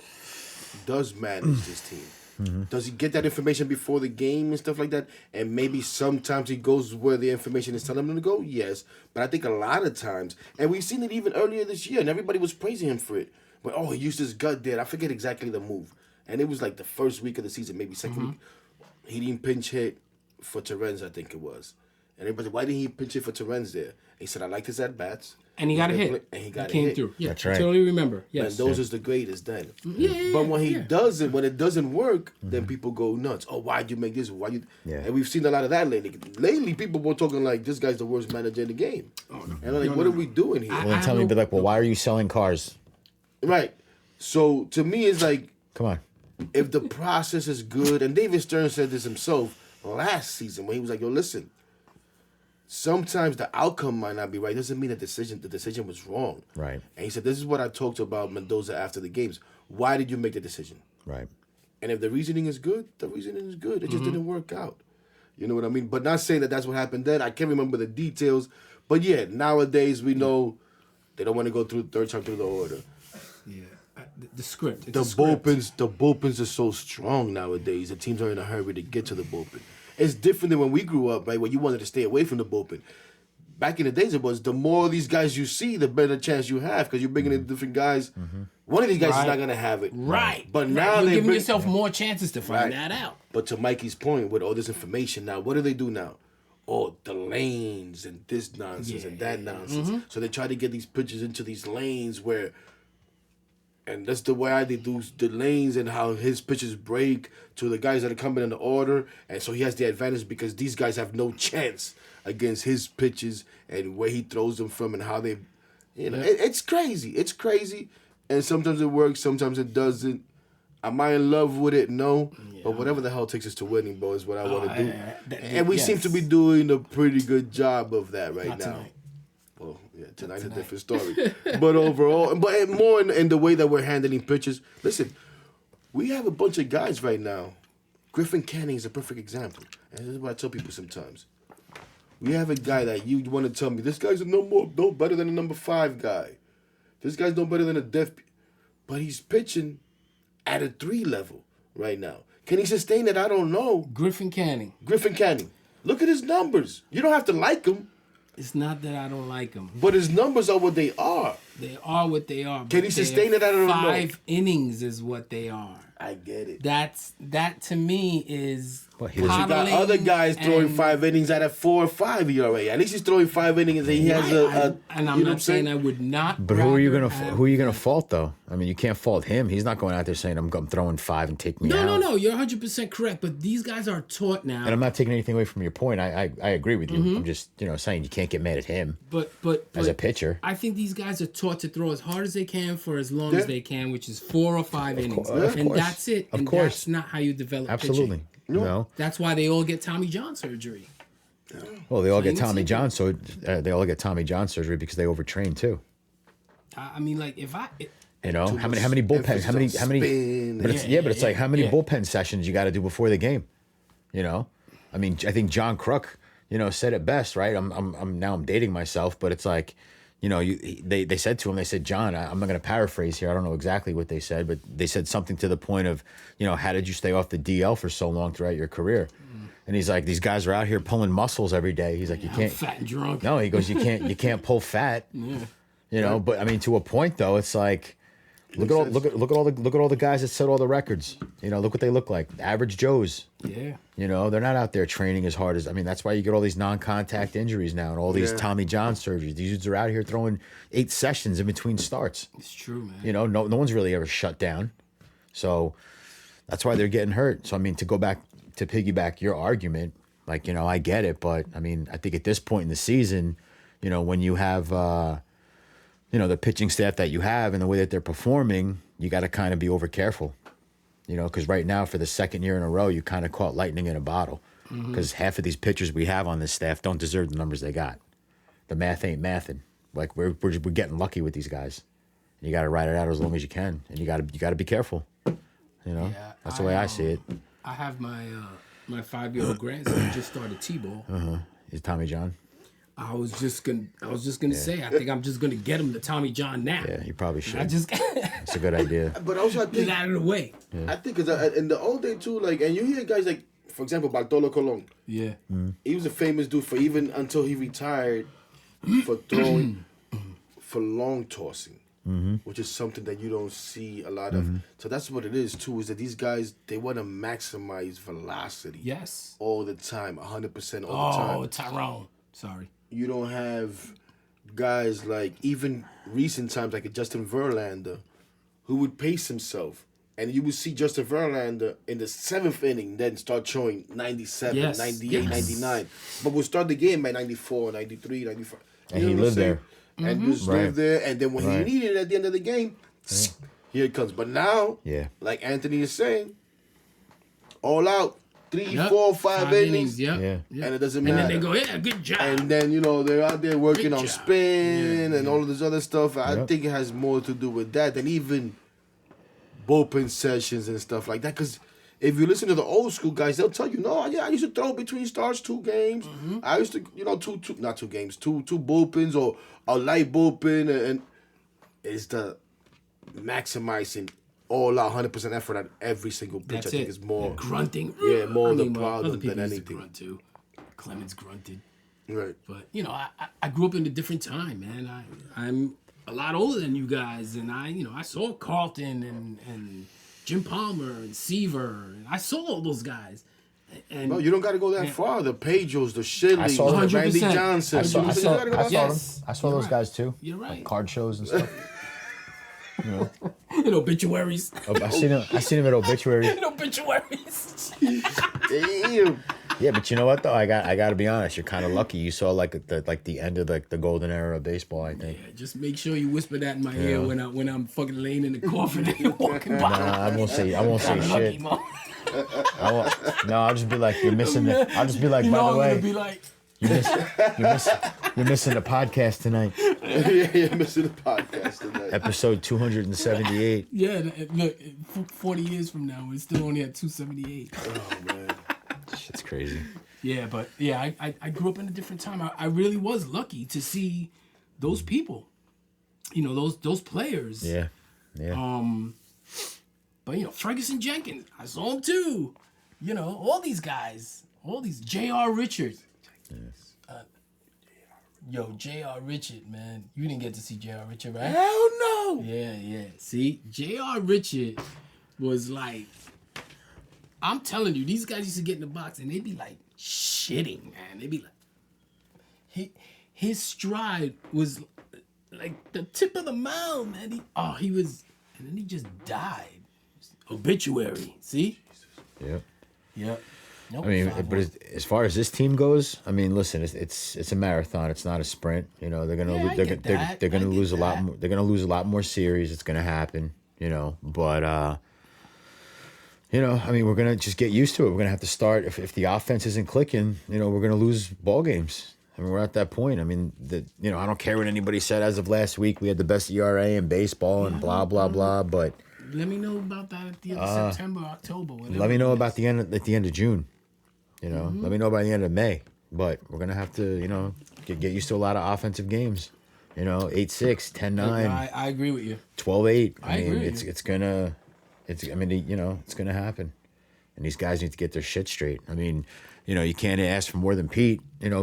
C: does manage this team. Mm-hmm. Does he get that information before the game and stuff like that? And maybe sometimes he goes where the information is telling him to go? Yes. But I think a lot of times, and we've seen it even earlier this year, and everybody was praising him for it. But, he used his gut there. I forget exactly the move. And it was like the first week of the season, maybe second week. He didn't pinch hit for Terrence, I think it was. And everybody said, why didn't he pinch hit for Terrence there? He said, I liked his at-bats.
A: And he got a hit.
C: And he got
A: came
C: hit.
A: through. Yeah,
B: That's right.
A: Totally remember. Yes.
C: Mendoza's the greatest then.
A: Yeah.
C: But when it doesn't work, then people go nuts. Oh, why'd you make this? Why you?
B: Yeah.
C: And we've seen a lot of that lately. Lately, people were talking like, this guy's the worst manager in the game. Oh, no. And I'm like, what are we doing here?
B: Well, then tell me, be like, well, why are you selling cars?
C: Right. So to me, it's like,
B: come on.
C: If the process is good, and David Stern said this himself last season when he was like, yo, listen, sometimes the outcome might not be right. Doesn't mean the decision was wrong.
B: Right.
C: And he said, this is what I talked about Mendoza after the games. Why did you make the decision?
B: Right.
C: And if the reasoning is good, the reasoning is good. It just didn't work out. You know what I mean? But not saying that that's what happened then. I can't remember the details. But yeah, nowadays we know they don't want to go through the third time through the order.
A: Yeah. The script.
C: The bullpens are so strong nowadays. The teams are in a hurry to get to the bullpen. It's different than when we grew up, right? When you wanted to stay away from the bullpen. Back in the days, it was the more of these guys you see, the better chance you have because you're bringing in different guys. Mm-hmm. One of these guys is not going to have it.
A: Right.
C: But now
A: you're giving yourself more chances to find that out.
C: But to Mikey's point, with all this information now, what do they do now? Oh, the lanes and this nonsense and that nonsense. Mm-hmm. So they try to get these pitchers into these lanes where... And that's the way they do the lanes and how his pitches break to the guys that are coming in the order. And so he has the advantage because these guys have no chance against his pitches and where he throws them from and how they, it's crazy. It's crazy. And sometimes it works, sometimes it doesn't. Am I in love with it? No. Yeah. But whatever the hell takes us to winning, bro, is what I want to do. And we seem to be doing a pretty good job of that right now. Tonight. Well, yeah, tonight's a different story. But overall, but more in the way that we're handling pitches. Listen, we have a bunch of guys right now. Griffin Canning is a perfect example. And this is what I tell people sometimes. We have a guy that you want to tell me, this guy's no better than a number 5 guy. This guy's no better than a def. But he's pitching at a 3 level right now. Can he sustain it? I don't know.
A: Griffin Canning.
C: Look at his numbers. You don't have to like him.
A: It's not that I don't like him.
C: But his numbers are what they are.
A: They are what they are.
C: Can he sustain it? I don't know.
A: 5 innings is what they are.
C: I get it.
A: That to me is.
C: But you got other guys throwing 5 innings at a 4 or 5 ERA. At least he's throwing 5 innings and he has
A: and I'm not saying I would not.
B: But who are you gonna fault though? I mean, you can't fault him. He's not going out there saying I'm throwing 5 and take me out.
A: No. You're 100% correct. But these guys are taught now.
B: And I'm not taking anything away from your point. I agree with you. Mm-hmm. I'm just saying you can't get mad at him.
A: But
B: as a pitcher,
A: I think these guys are taught to throw as hard as they can for as long as they can, which is 4 or 5 innings. And that's it.
B: Of
A: and
B: course.
A: That's not how you develop
B: Absolutely.
A: pitching.
B: You know?
A: That's why they all get Tommy John surgery.
B: Well, they all get
A: Plain and
B: Tommy
A: simple.
B: John, so they all get Tommy John surgery because they overtrain too.
A: I mean, like, if I...
B: You know, how many bullpen, how many,
C: spin
B: but it's,
A: Yeah,
B: but it's
A: yeah,
B: like how many
A: yeah.
B: bullpen sessions you got to do before the game. You know, I mean, I think John Kruk, you know, said it best, right? I'm dating myself, but it's like, you know, they said to him, they said, John, I'm not going to paraphrase here. I don't know exactly what they said, but they said something to the point of, you know, how did you stay off the DL for so long throughout your career? And he's like, these guys are out here pulling muscles every day. He's like, you
A: I'm
B: can't.
A: fat and drunk.
B: No, he goes, you can't pull fat.
A: Yeah.
B: You know, but I mean, to a point though, it's like, look at all the guys that set all the records. You know, look what they look like. Average Joes.
A: Yeah.
B: You know, they're not out there training as hard as. I mean, that's why you get all these non-contact injuries now and all these Tommy John surgeries. These dudes are out here throwing 8 sessions in between starts.
A: It's true, man.
B: You know, no one's really ever shut down. So that's why they're getting hurt. So I mean, to piggyback your argument, like, you know, I get it, but I mean, I think at this point in the season, you know, when you have you know, the pitching staff that you have and the way that they're performing, you got to kind of be over careful, you know, because right now for the second year in a row, you kind of caught lightning in a bottle because half of these pitchers we have on this staff don't deserve the numbers they got. The math ain't mathing. Like we're getting lucky with these guys. And you got to ride it out as long as you can, and you got to be careful. You know,
A: Yeah,
B: that's the way I see it.
A: I have my 5-year-old grandson who just started T-ball.
B: Is Tommy John?
A: I was just gonna say, I think I'm just gonna get him the Tommy John now.
B: Yeah, you probably should.
A: I just
B: It's a good idea.
C: But also, I
A: get
C: think
A: out of the way.
C: I think because in the old day too, like, and you hear guys like, for example, Bartolo Colon.
A: Yeah.
C: He was a famous dude for even until he retired for throwing for long tossing, which is something that you don't see a lot of. So that's what it is too. Is that these guys, they want to maximize velocity.
A: Yes.
C: All the time, 100% all the time.
A: Oh, Tyrone. Sorry.
C: You don't have guys like even recent times like a Justin Verlander, who would pace himself. And you would see Justin Verlander in the 7th inning then start showing 97,
A: Yes.
C: 98, 99. But we'll start the game by 94, 93, 95.
B: And
C: You
B: he
C: know what I'm
B: lived
C: saying?
B: there.
C: And just
B: Right.
C: live there. And then when
B: Right.
C: he needed it at the end of the game, here it comes. But now,
B: Yeah.
C: like Anthony is saying, all out, 3,
A: Yep.
C: 4, 5 innings.
A: Yep.
B: Yeah.
A: Yep.
C: And it doesn't
A: And
C: matter.
A: then they go, yeah, good job.
C: And then, you know, they're out there working
A: Great
C: on
A: job.
C: spin
A: Yeah,
C: and all of this other stuff. I
B: Yep.
C: think it has more to do with that than even bullpen sessions and stuff like that. Because if you listen to the old school guys, they'll tell you, no, yeah, I used to throw between starts 2 games. I used to, you know, not 2 games, two bullpens or a light bullpen. And it's the maximizing all out 100% effort at every single pitch.
A: That's
C: I think
A: it.
C: is more.
A: The grunting.
C: Yeah, more the
A: other
C: problem
A: people
C: than
A: used to
C: anything.
A: grunt too. Clemens grunted.
C: Right.
A: But, you know, I grew up in a different time, man. I'm a lot older than you guys, and I saw Carlton and Jim Palmer and Seaver, and I saw all those guys. And
C: No, you don't got to go that far. The Pedros, the Shidleys,
B: saw
C: the
B: them.
C: Randy
A: 100%.
C: Johnson.
B: I saw
C: You gotta go that far.
A: Yes.
B: I saw
A: You're
B: those
A: right.
B: guys too.
A: You're right.
B: Like card shows and stuff.
A: in obituaries.
B: I seen him at obituary.
A: in obituaries.
C: Damn.
B: Yeah, but you know what though? I got to be honest. You're kind of lucky. You saw like the end of the golden era of baseball. I think.
A: Yeah, just make sure you whisper that in my ear when I'm fucking laying in the coffin and you're walking by.
B: Nah, I won't say
A: Lucky,
B: shit.
A: Mo.
B: I won't, no, I'll just be like, you're missing the. I'll just be like,
A: You know
B: by
A: I'm
B: the way,
A: gonna be like,
B: you're missing the podcast tonight.
C: Yeah, missing the podcast tonight.
B: Episode 278.
A: yeah, look, 40 years from now, we're still only at 278.
C: Oh man.
B: Shit's crazy.
A: Yeah, but yeah, I grew up in a different time. I really was lucky to see those people, you know, those players.
B: Yeah.
A: But you know, Ferguson Jenkins, I saw him too. You know, all these guys, all these J.R. Richards. Yo, J.R. Richard, man, you didn't get to see J.R. Richard, right?
C: Hell no.
A: Yeah. See, J.R. Richard was like, I'm telling you, these guys used to get in the box and they'd be like shitting, man. They'd be like, his stride was like the tip of the mound, man. He was, and then he just died. Obituary, see?
B: Yep.
A: Yep. Nope,
B: I mean,
A: 5-1.
B: but as far as this team goes, I mean, listen, it's a marathon. It's not a sprint. You know, they're gonna
A: Yeah, I get that.
B: they're gonna
A: I get
B: lose a lot
A: that.
B: more. They're gonna lose a lot more series. It's gonna happen. You know, but I mean, we're gonna just get used to it. We're gonna have to start if the offense isn't clicking. We're gonna lose ball games. I mean, we're at that point. I mean, I don't care what anybody said as of last week. We had the best ERA in baseball and blah blah blah. But
A: let me know about that at the end of September, October.
B: Let me know about at the end of June. Let me know by the end of May. But we're gonna have to get used to a lot of offensive games. 8-6, 10-9.
A: I agree with you.
B: 12-8.
A: I
B: mean,
A: agree.
B: it's gonna happen. And these guys need to get their shit straight. I mean, you can't ask for more than Pete.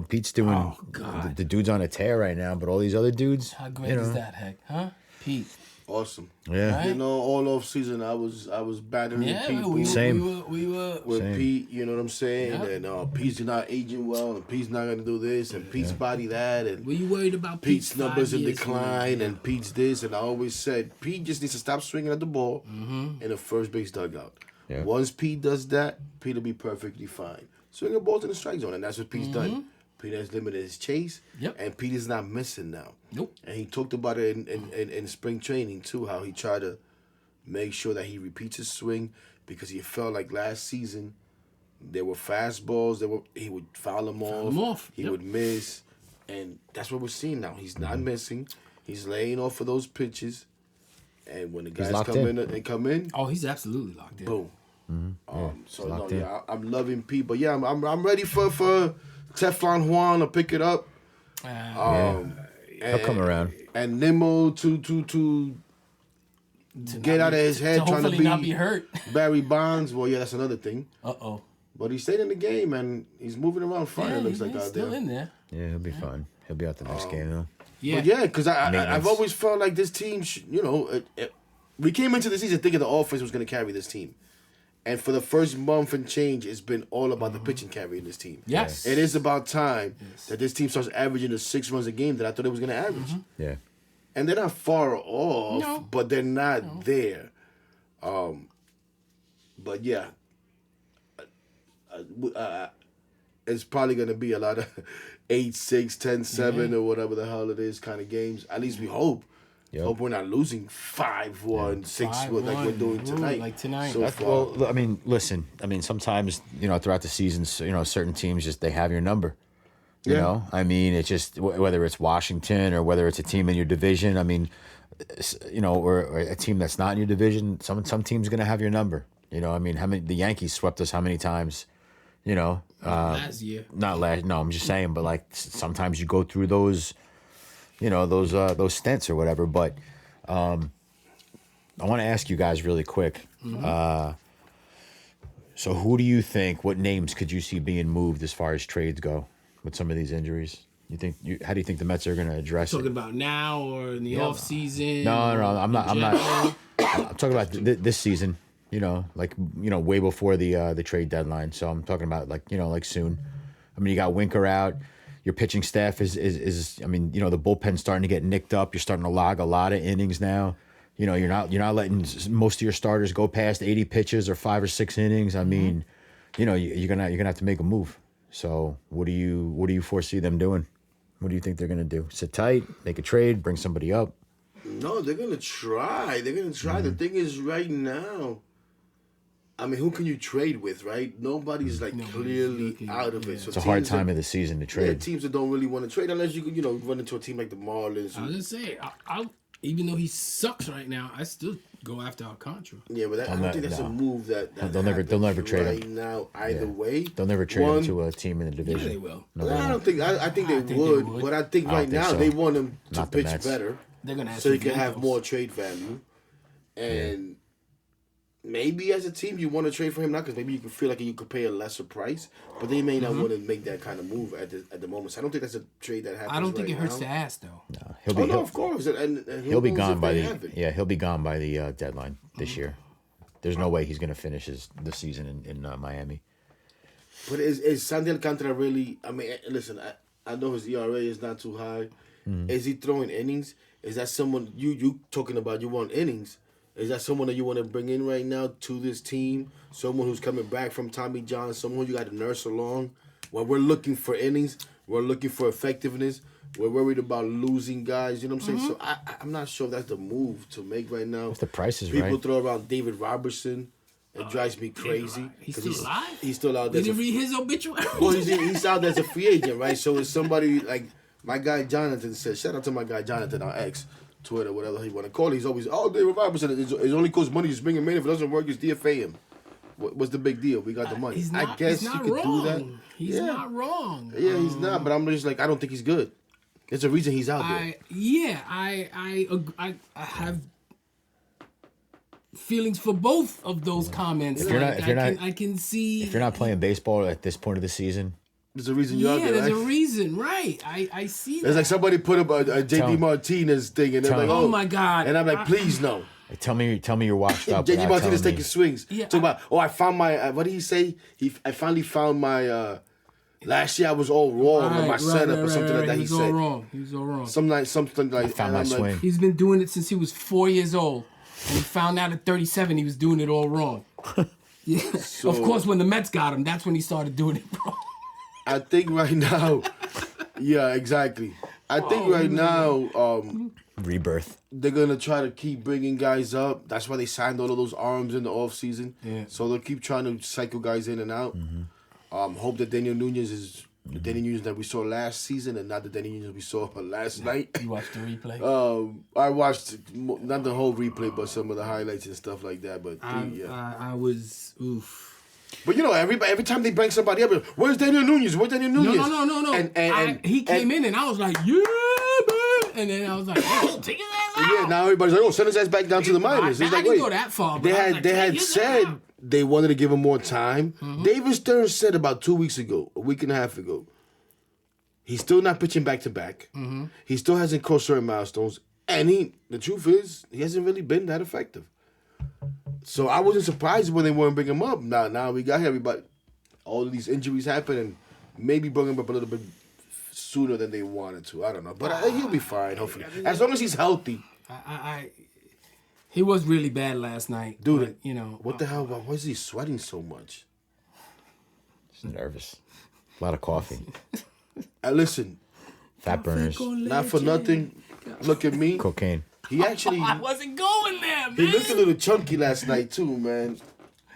B: Pete's doing.
A: Oh, God.
B: The dude's on a tear right now, but all these other dudes.
A: How great is that, Heck? Huh? Pete.
C: Awesome.
B: Yeah.
A: Right?
C: All off season I was battering people.
B: Same.
A: We were
C: With
B: Same.
C: Pete, you know what I'm saying?
A: Yeah.
C: And Pete's not aging well, and Pete's not gonna do this, and Pete's body that, and
A: Were you worried about
C: Pete's numbers in
A: 5 years
C: decline,
A: from now?
C: and Pete's this, and I always said Pete just needs to stop swinging at the ball in the first base dugout.
B: Yeah.
C: Once Pete does that, Pete will be perfectly fine. Swinging balls in the strike zone, and that's what Pete's done. Pete has limited his chase, and Pete is not missing now.
A: Nope.
C: And he talked about it in spring training too, how he tried to make sure that he repeats his swing because he felt like last season there were fastballs he would foul them off. He would miss, and that's what we're seeing now. He's not missing. He's laying off of those pitches, and when the guys come in,
A: Oh, he's absolutely locked in.
C: boom.
B: locked in.
C: I'm loving Pete, but yeah, I'm ready for Teflon Juan to pick it up.
B: He'll come around.
C: And Nimmo to get out of his head
A: To
C: trying to
A: hopefully not be hurt.
C: Barry Bonds. Well, yeah, that's another thing.
A: Uh-oh.
C: But he stayed in the game and he's moving around fine. It looks like
A: he's
C: out
A: still
C: there.
A: in there.
B: Yeah, he'll be fine. He'll be out the next game though.
A: Yeah.
C: But yeah, because I've
B: Maintenance.
C: always felt like this team, we came into the season thinking the offense was going to carry this team. And for the first month and change, it's been all about the pitching carrying this team.
A: Yes.
C: It is about time that this team starts averaging the 6 runs a game that I thought it was going to average.
B: Yeah.
C: And they're not far off,
A: No.
C: but they're not there. But yeah, it's probably going to be a lot of 8-6, 10-7, or whatever the hell it is kind of games. At least we hope.
B: Yep.
C: Hope we're not losing 5-1, 6-1 like we're doing tonight.
A: Like tonight.
C: So far.
B: Well, I mean, listen. I mean, sometimes throughout the seasons, certain teams just they have your number. You know, I mean, it's just whether it's Washington or whether it's a team in your division. I mean, or a team that's not in your division. Some team's gonna have your number. I mean, the Yankees swept us how many times?
A: Last year.
B: Not last. No, I'm just saying. But like sometimes you go through those, those stints or whatever. But I want to ask you guys really quick. So who do you think? What names could you see being moved as far as trades go with some of these injuries? How do you think the Mets are going to address
A: Talking
B: it?
A: about now or in the off season?
B: No, I'm not. I'm talking about this season. Way before the trade deadline. So I'm talking about like soon. I mean, you got Winker out. Your pitching staff is. I mean, the bullpen's starting to get nicked up. You're starting to log a lot of innings now. You're not letting most of your starters go past 80 pitches or 5 or 6 innings. I mean, you're gonna have to make a move. So what do you foresee them doing? What do you think they're gonna do? Sit tight, make a trade, bring somebody up?
C: No, they're going to try. The thing is right now, I mean, who can you trade with, right? Nobody's clearly out of it. So
B: It's a hard time of the season to
C: Yeah,
B: trade.
C: teams that don't really want to trade unless you could, run into a team like the Marlins.
A: I was just saying, even though he sucks right now, I still go after Alcantara.
C: Yeah, but I don't think that's a move that
B: They'll never trade
C: right
B: him.
C: now either way.
B: They'll never trade him to a team in the division.
A: Yeah, they will.
B: No,
C: I don't think. I think they would, but I think
B: I don't
C: right
B: think
C: now
B: so.
C: they want him to
B: Not the
C: pitch
B: Mets.
C: better,
A: They're gonna ask
C: so
A: for
C: he can have
A: Vientos.
C: more trade value. And maybe as a team you want to trade for him now because maybe you can feel like you could pay a lesser price, but they may not want to make that kind of move at the moment. So I don't think that's a trade that happens.
A: I don't think
C: right
A: it hurts
C: now.
A: to ask though.
C: No, of course, and
B: He'll be
C: knows
B: gone
C: if
B: by
C: they
B: the
C: have it.
B: he'll be gone by the deadline this year. There's no way he's going to finish the season in Miami.
C: But is Sandy Alcantara really? I mean, listen, I know his ERA is not too high. Is he throwing innings? Is that someone you talking about? You want innings? Is that someone that you want to bring in right now to this team? Someone who's coming back from Tommy John? Someone who you got to nurse along? Well, we're looking for innings. We're looking for effectiveness. We're worried about losing guys. You know what I'm saying? So I'm not sure that's the move to make right now.
B: If the price is
C: People
B: right.
C: throw around David Robertson It drives me crazy.
A: He's still alive?
C: He's still out there.
A: Did you read his obituary?
C: Well, he's out there as a free agent, right? So it's somebody like my guy Jonathan said, shout out to my guy Jonathan on X, Twitter, whatever he want to call it. He's always, they revive us. It only costs money. Just bring him in. If it doesn't work, just DFA him. What's the big deal? We got the money. I guess you could do that.
A: He's not wrong.
C: Yeah, he's not. But I'm just like, I don't think he's good. There's a reason he's out there.
A: I have feelings for both of those comments. I can see
B: if you're not playing baseball at this point of the season.
C: There's a reason you're out there,
A: there's
C: right?
A: a reason, right? I see that.
C: It's like somebody put up a JD Martinez thing, and they're like,
A: oh my God.
C: And I'm like, please, no.
B: Tell me you're washed up.
C: JD Martinez taking swings.
A: Yeah,
C: Talk about, I found my, what did he say? I finally found my, last year I was all wrong on my setup or something like that. He said.
A: He was all wrong.
C: Something like,
B: I found my swing.
A: He's been doing it since he was 4 years old. And he found out at 37 he was doing it all wrong. Yeah. So, of course, when the Mets got him, that's when he started doing it wrong.
C: I think right now, yeah, exactly. I think right now,
B: rebirth.
C: They're gonna try to keep bringing guys up. That's why they signed all of those arms in the off season.
A: Yeah.
C: So they'll keep trying to cycle guys in and out. Hope that Daniel Nunez is the Danny Nunez that we saw last season and not the Danny Nunez we saw last night.
A: You watched the replay?
C: I watched not the whole replay, but some of the highlights and stuff like that. But
A: I was oof.
C: But every time they bring somebody up, where's Daniel Nunez? Where's Daniel Nunez?
A: No. And he came in and I was like, yeah, man. And then I was like, oh, take his ass out.
C: Yeah, now everybody's like, send his ass back down to the minors. It's
A: I
C: like,
A: didn't
C: wait,
A: go that far.
C: They had said they wanted to give him more time. David Stern said about 2 weeks ago, a week and a half ago, he's still not pitching back to back. He still hasn't crossed certain milestones. And the truth is, he hasn't really been that effective. So I wasn't surprised when they weren't bringing him up. Now we got everybody. All of these injuries happen, and maybe bring him up a little bit sooner than they wanted to. I don't know, but he'll be fine. Hopefully, as long as he's healthy.
A: He was really bad last night,
C: dude.
A: But,
C: what the hell? Why is he sweating so much?
B: He's nervous. A lot of coffee.
C: Listen,
B: fat burners.
C: Not for nothing. Look at me.
B: Cocaine.
C: He actually.
A: I wasn't going there, man.
C: He looked a little chunky last night too, man.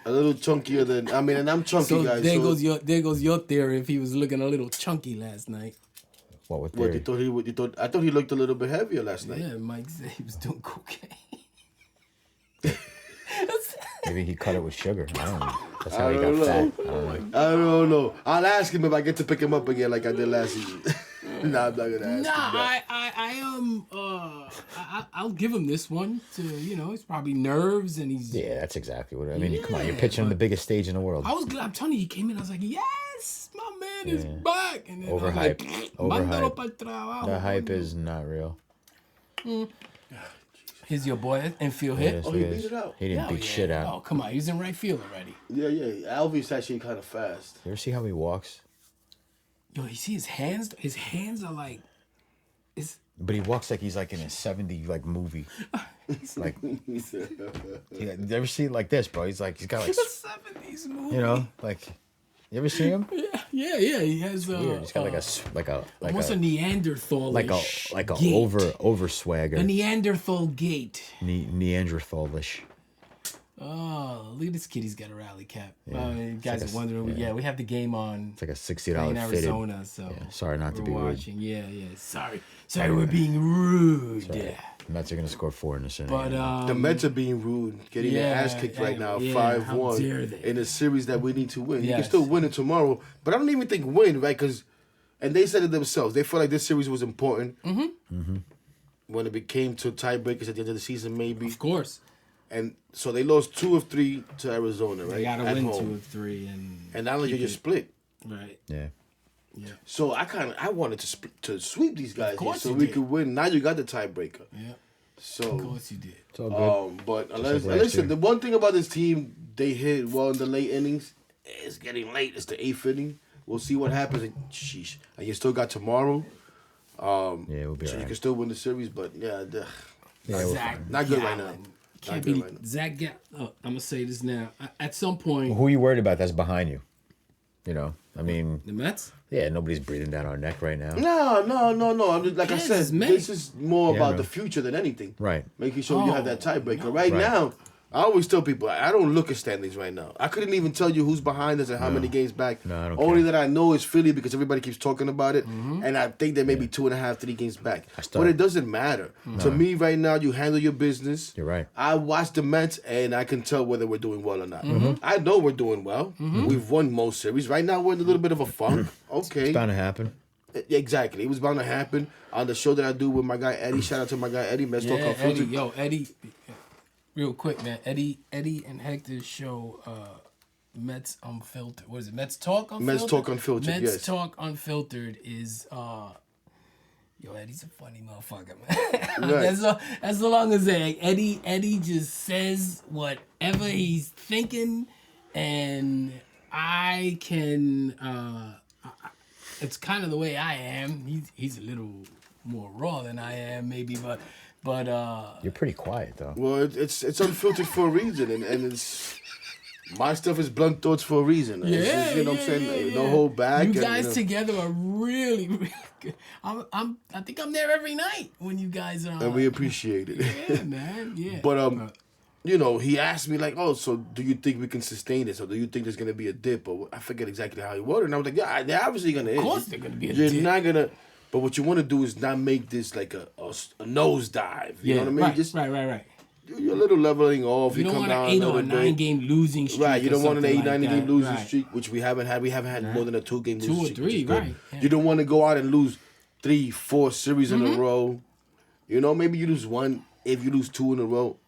C: A little chunkier than and I'm chunky,
A: so
C: guys.
A: There goes your theory. If he was looking a little chunky last night.
B: What theory?
C: I thought he looked a little bit heavier last night.
A: Yeah, Mike said he was doing cocaine.
B: Maybe he cut it with sugar. I don't know. That's how he got fat.
C: I don't know. I'll ask him if I get to pick him up again like I did last season. Nah, I'm not gonna ask him.
A: I'll give him this one. It's probably nerves and he's.
B: Yeah, that's exactly what I mean. Come on, you're pitching on the biggest stage in the world.
A: I was glad. I'm telling you, he came in. I was like, yes, my man is back. And then
B: overhype.
A: Overhype.
B: The hype is not real.
A: Here's your boy infield hit.
C: He beat it out.
B: He didn't beat shit out.
A: Oh, come on. He's in right field already.
C: Yeah. Alvy's actually kind of fast.
B: You ever see how he walks?
A: Yo, you see his hands? His hands are like...
B: But he walks like he's like in a 70s movie. Like, you ever see it like this, bro? He's got like...
A: a 70s movie.
B: You ever see him?
A: Yeah. He has...
B: Weird. He's got
A: almost a Neanderthal
B: like a over swagger.
A: A Neanderthal gait.
B: Neanderthalish.
A: Oh, look at this kid. He's got a rally cap.
B: Yeah.
A: You guys are wondering. Yeah, we have the game on.
B: It's like a $60
A: in Arizona,
B: fitted.
A: so
B: sorry not to be
A: watching. Rude. Yeah. Sorry, we're being rude.
B: Sorry.
A: Yeah.
B: The Mets are gonna score 4 in this inning.
A: But
C: the Mets are being rude, getting their ass kicked right now, 5-1 in a series that we need to win. Yes. You can still win it tomorrow, but I don't even think win, right? And they said it themselves. They felt like this series was important. When it became to tiebreakers at the end of the season, maybe.
A: Of course.
C: And so they lost 2 of 3 to Arizona, right?
A: They got to win
C: home.
A: 2 of 3,
C: and now you just split.
A: Right.
B: Yeah.
C: So I wanted to sweep these guys here so we could win. Now you got the tiebreaker.
A: Yeah.
C: So
A: of course you did.
B: It's all good.
C: But listen, the one thing about this team, they hit well in the late innings. It's getting late. It's the 8th inning. We'll see what happens. And you still got tomorrow.
B: We'll be
C: so
B: right.
C: You can still win the series, but
A: Zach
C: not good right now.
A: Can't be Zach. I'm gonna say this now. At some point,
B: who are you worried about? That's behind you. I mean,
A: the Mets.
B: Yeah, nobody's breathing down our neck right now.
C: No. I'm just, like I said, this is more about the future than anything.
B: Right.
C: Making sure you have that tiebreaker. Right now, I always tell people I don't look at standings right now. I couldn't even tell you who's behind us and how many games back.
B: No, I don't
C: Only
B: care.
C: that I know is Philly because everybody keeps talking about it, and I think they may be 2.5, 3 games back. But it doesn't matter to me right now. You handle your business.
B: You're right.
C: I watch the Mets and I can tell whether we're doing well or not. I know we're doing well. We've won most series. Right now we're in a little bit of a funk. Okay,
B: It's bound to happen.
C: exactly. It was bound to happen on the show that I do with my guy Eddie. Shout out to my guy Eddie. Let's talk on Filter.
A: Eddie. Real quick, man. Eddie and Hector's show, Mets Unfiltered. What is it? Mets Talk Unfiltered?
C: Mets Talk Unfiltered,
A: Mets
C: yes.
A: Talk Unfiltered is, Eddie's a funny motherfucker, man.
C: Right.
A: That's so long as that. Eddie just says whatever he's thinking, and I can, it's kind of the way I am. He's a little more raw than I am, maybe, but
B: You're pretty quiet though.
C: Well, it's unfiltered for a reason, and it's my stuff is blunt thoughts for a reason. It's just, you know what I'm saying? No hold back.
A: You
C: and,
A: guys together are really, really good. I think I'm there every night when you guys are.
C: and we appreciate it.
A: Yeah, man. Yeah.
C: But you know, he asked me like, "Oh, so do you think we can sustain this, or do you think there's gonna be a dip?" Or I forget exactly how he worded, and I was like, "Yeah, they're obviously gonna."
A: Of course, they're gonna be a
C: You're
A: dip.
C: not gonna. But what you want to do is not make this like a nosedive. You know what I mean?
A: Right,
C: Just
A: right.
C: you're a little leveling off.
A: You don't
C: come
A: want
C: down
A: an 8
C: a
A: or a
C: little
A: 9
C: bit.
A: game losing streak.
C: Right, you don't want an 8, 9 game losing
A: right.
C: streak, which we haven't had. We haven't had more than a 2-game losing
A: 2 or
C: streak.
A: 3,
C: which is good.
A: right. Yeah.
C: You don't want to go out and lose 3, 4 series in a row. You know, maybe you lose 1. If you lose 2 in a row.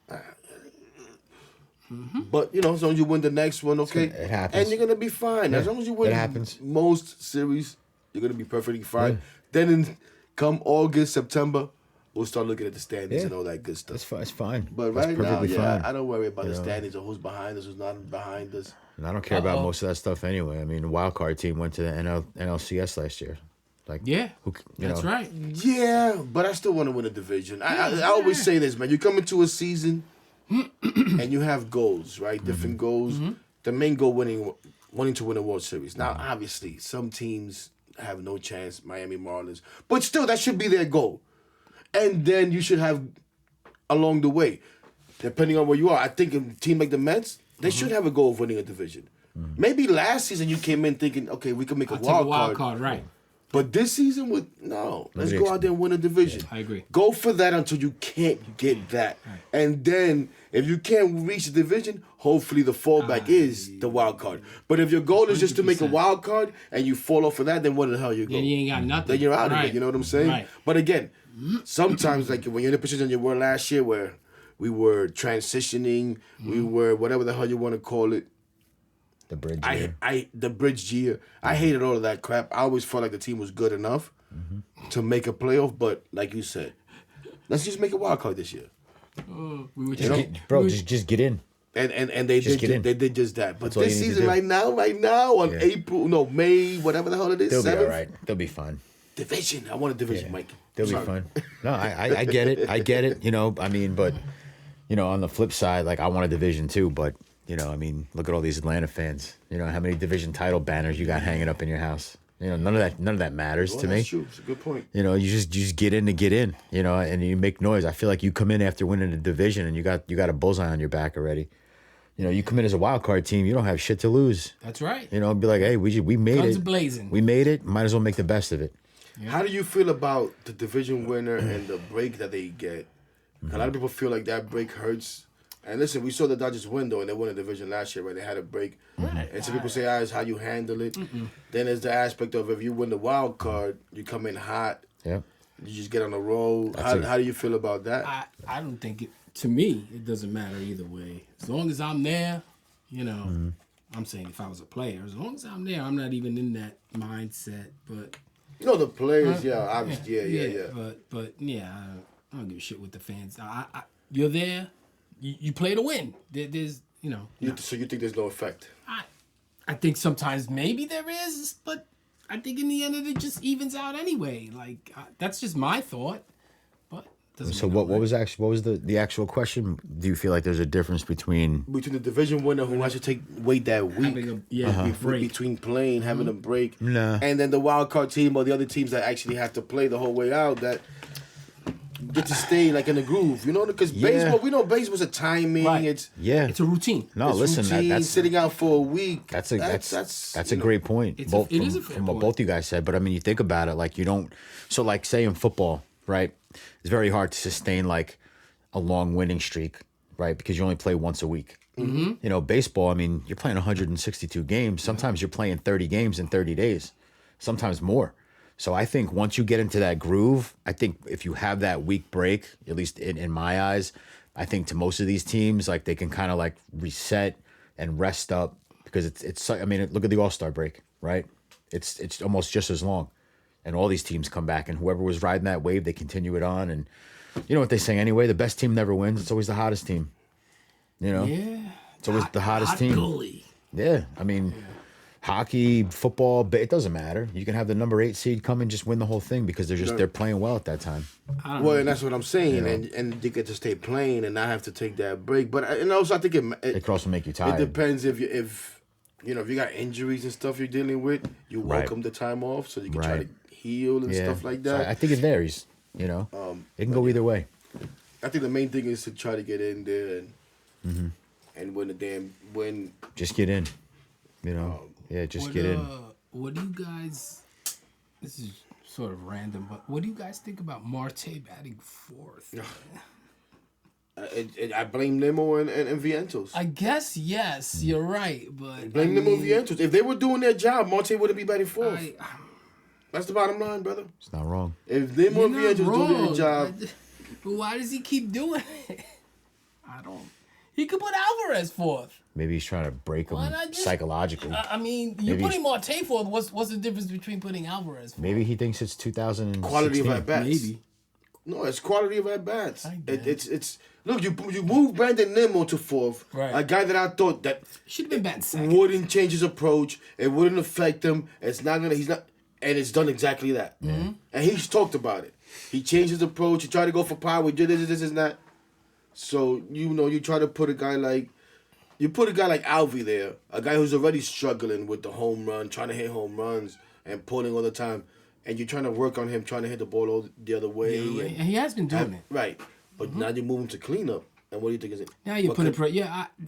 C: But, you know, as long as you win the next one, okay.
B: It happens.
C: And you're going to be fine. As long as you win
B: it happens.
C: most series, you're going to be perfectly fine. Then come August, September, we'll start looking at the standings and all that good stuff.
B: It's fine.
C: But
B: That's
C: right now,
B: perfectly
C: yeah,
B: fine.
C: I don't worry about the standings or who's behind us, who's not behind us.
B: And I don't care about most of that stuff anyway. I mean, the wild card team went to the NLCS last year. Like,
A: Yeah,
B: you
A: that's
B: know,
A: right.
C: Yeah, but I still want to win a division. I always say this, man. You come into a season and you have goals, right? Different goals. The main goal wanting to win a World Series. Now, obviously, some teams have no chance, Miami Marlins. But still, that should be their goal. And then you should have along the way, depending on where you are. I think a team like the Mets, they should have a goal of winning a division. Maybe last season you came in thinking, okay, we can make a
A: Take a
C: wild
A: card, right?
C: But this season, let's
B: Nobody
C: go out there and win a division.
A: I agree.
C: Go for that until you can't get that. And then, if you can't reach the division, hopefully the fallback is the wild card. But if your goal is just to make a
A: 100%.
C: wild card and you fall off of that, then what the hell you go?
A: Then you ain't got nothing.
C: Then you're out of
A: Right.
C: it. You know what I'm saying?
A: Right.
C: But again, sometimes, like when you're in a position you were last year where we were transitioning, we were whatever the hell you want to call it.
B: the bridge.
C: The bridge year. I hated all of that crap. I always felt like the team was good enough to make a playoff, but like you said, let's just make a wild card this year.
A: We were
B: Just get in.
C: And they
B: Just get in.
C: did just that. But
B: That's all
C: this
B: you need to
C: season
B: do.
C: right now on May, whatever the hell it is,
B: They'll be
C: 7th,
B: all right. They'll be fine.
C: division. I want a division, Mike.
B: They'll
C: Sorry.
B: be fine. No, I get it. I get it. You know, I mean, but you know, on the flip side, like I want a division too, but you know, I mean, look at all these Atlanta fans. You know, how many division title banners you got hanging up in your house? You know, none of that matters
C: Well,
B: to me.
C: that's true. It's a good point.
B: You know, you just get in to get in. You know, and you make noise. I feel like you come in after winning a division and you got a bullseye on your back already. You know, you come in as a wild card team, you don't have shit to lose.
A: That's right.
B: You know, be like, hey, we made
A: Guns
B: it.
A: blazing.
B: We made it. Might as well make the best of it.
A: Yeah.
C: How do you feel about the division winner and the break that they get? A lot of people feel like that break hurts. And listen, we saw the Dodgers win, though, and they won a division last year, right? They had a break.
A: Right.
C: And some people say, it's how you handle it. Then there's the aspect of if you win the wild card, you come in hot.
B: Yeah.
C: You just get on a roll. How do you feel about that?
A: I don't think it. To me, it doesn't matter either way. As long as I'm there, you know. I'm saying if I was a player, as long as I'm there, I'm not even in that mindset. But
C: You know, the players, obviously, yeah.
A: But I don't give a shit with the fans. You're there. You play to win. There's, you know.
C: So you think there's no effect?
A: I think sometimes maybe there is, but I think in the end it just evens out anyway. Like that's just my thought. But doesn't
B: So
A: mean I'm
B: what
A: right.
B: was the actual question? Do you feel like there's a difference between
C: Between the division winner who has to wait that week
A: Having a break.
C: between playing, having a break,
B: Nah.
C: and then the wild card team or the other teams that actually have to play the whole way out, that get to stay like in the groove, you know? Because baseball, we know baseball's a timing.
A: Right.
C: It's
A: It's a routine.
B: No, listen,
C: routine,
B: that's
C: sitting out for a week.
B: That's a
C: you know,
B: great point.
A: It
B: Both
A: is a fair
B: from what
A: point.
B: both you guys said, but I mean, you think about it, like you don't. So, like, say in football, right? It's very hard to sustain like a long winning streak, right? Because you only play once a week. Mm-hmm. You know, baseball. I mean, you're playing 162 games. Sometimes you're playing 30 games in 30 days, sometimes more. So I think once you get into that groove, I think if you have that week break, at least in my eyes, I think to most of these teams, like they can kind of like reset and rest up because it's. I mean, look at the All-Star break, right? It's almost just as long, and all these teams come back, and whoever was riding that wave, they continue it on, and you know what they say anyway: the best team never wins. It's always the hottest team. You know, it's always the hottest team.
A: Goalie.
B: Yeah, I mean. Hockey, football, it doesn't matter. You can have the number 8 seed come and just win the whole thing because they're playing well at that time.
C: Well, and that's what I'm saying, and they get to stay playing and not have to take that break. But and also I think it
B: could also make you tired.
C: It depends if you got injuries and stuff you're dealing with, you welcome the time off so you can try to heal and stuff like that.
B: So I think it varies. You know, it can go either way.
C: I think the main thing is to try to get in there and win.
B: Just get in. You know. Just get in.
A: What do you guys? This is sort of random, but what do you guys think about Marte batting fourth?
C: I blame Nemo and Vientos.
A: I guess yes, you're right, but
C: blame Nemo and Vientos. If they were doing their job, Marte wouldn't be batting fourth. That's the bottom line, brother.
B: It's not wrong.
C: If Nemo and Vientos doing their job,
A: but why does he keep doing it? I don't. He could put Alvarez fourth.
B: Maybe he's trying to break him psychologically.
A: I mean, you're putting Marte fourth. What's the difference between putting Alvarez fourth?
B: Maybe he thinks it's 2016.
C: Quality of at bats.
A: Maybe.
C: No, it's quality of at bats. It's look. You move Brandon Nemo to fourth.
A: Right.
C: A guy that I thought that
A: should have been batting second.
C: Wouldn't change his approach. It wouldn't affect him. It's not gonna. He's not. And it's done exactly that. Mm-hmm. And he's talked about it. He changed his approach. He tried to go for power. Did this and that. So you try to put a guy like. You put a guy like Alvy there, a guy who's already struggling with the home run, trying to hit home runs and pulling all the time, and you're trying to work on him, trying to hit the ball all the other way.
A: And he has been doing it.
C: Right. But now you're moving to cleanup. And what do you think is it?
A: Now you're putting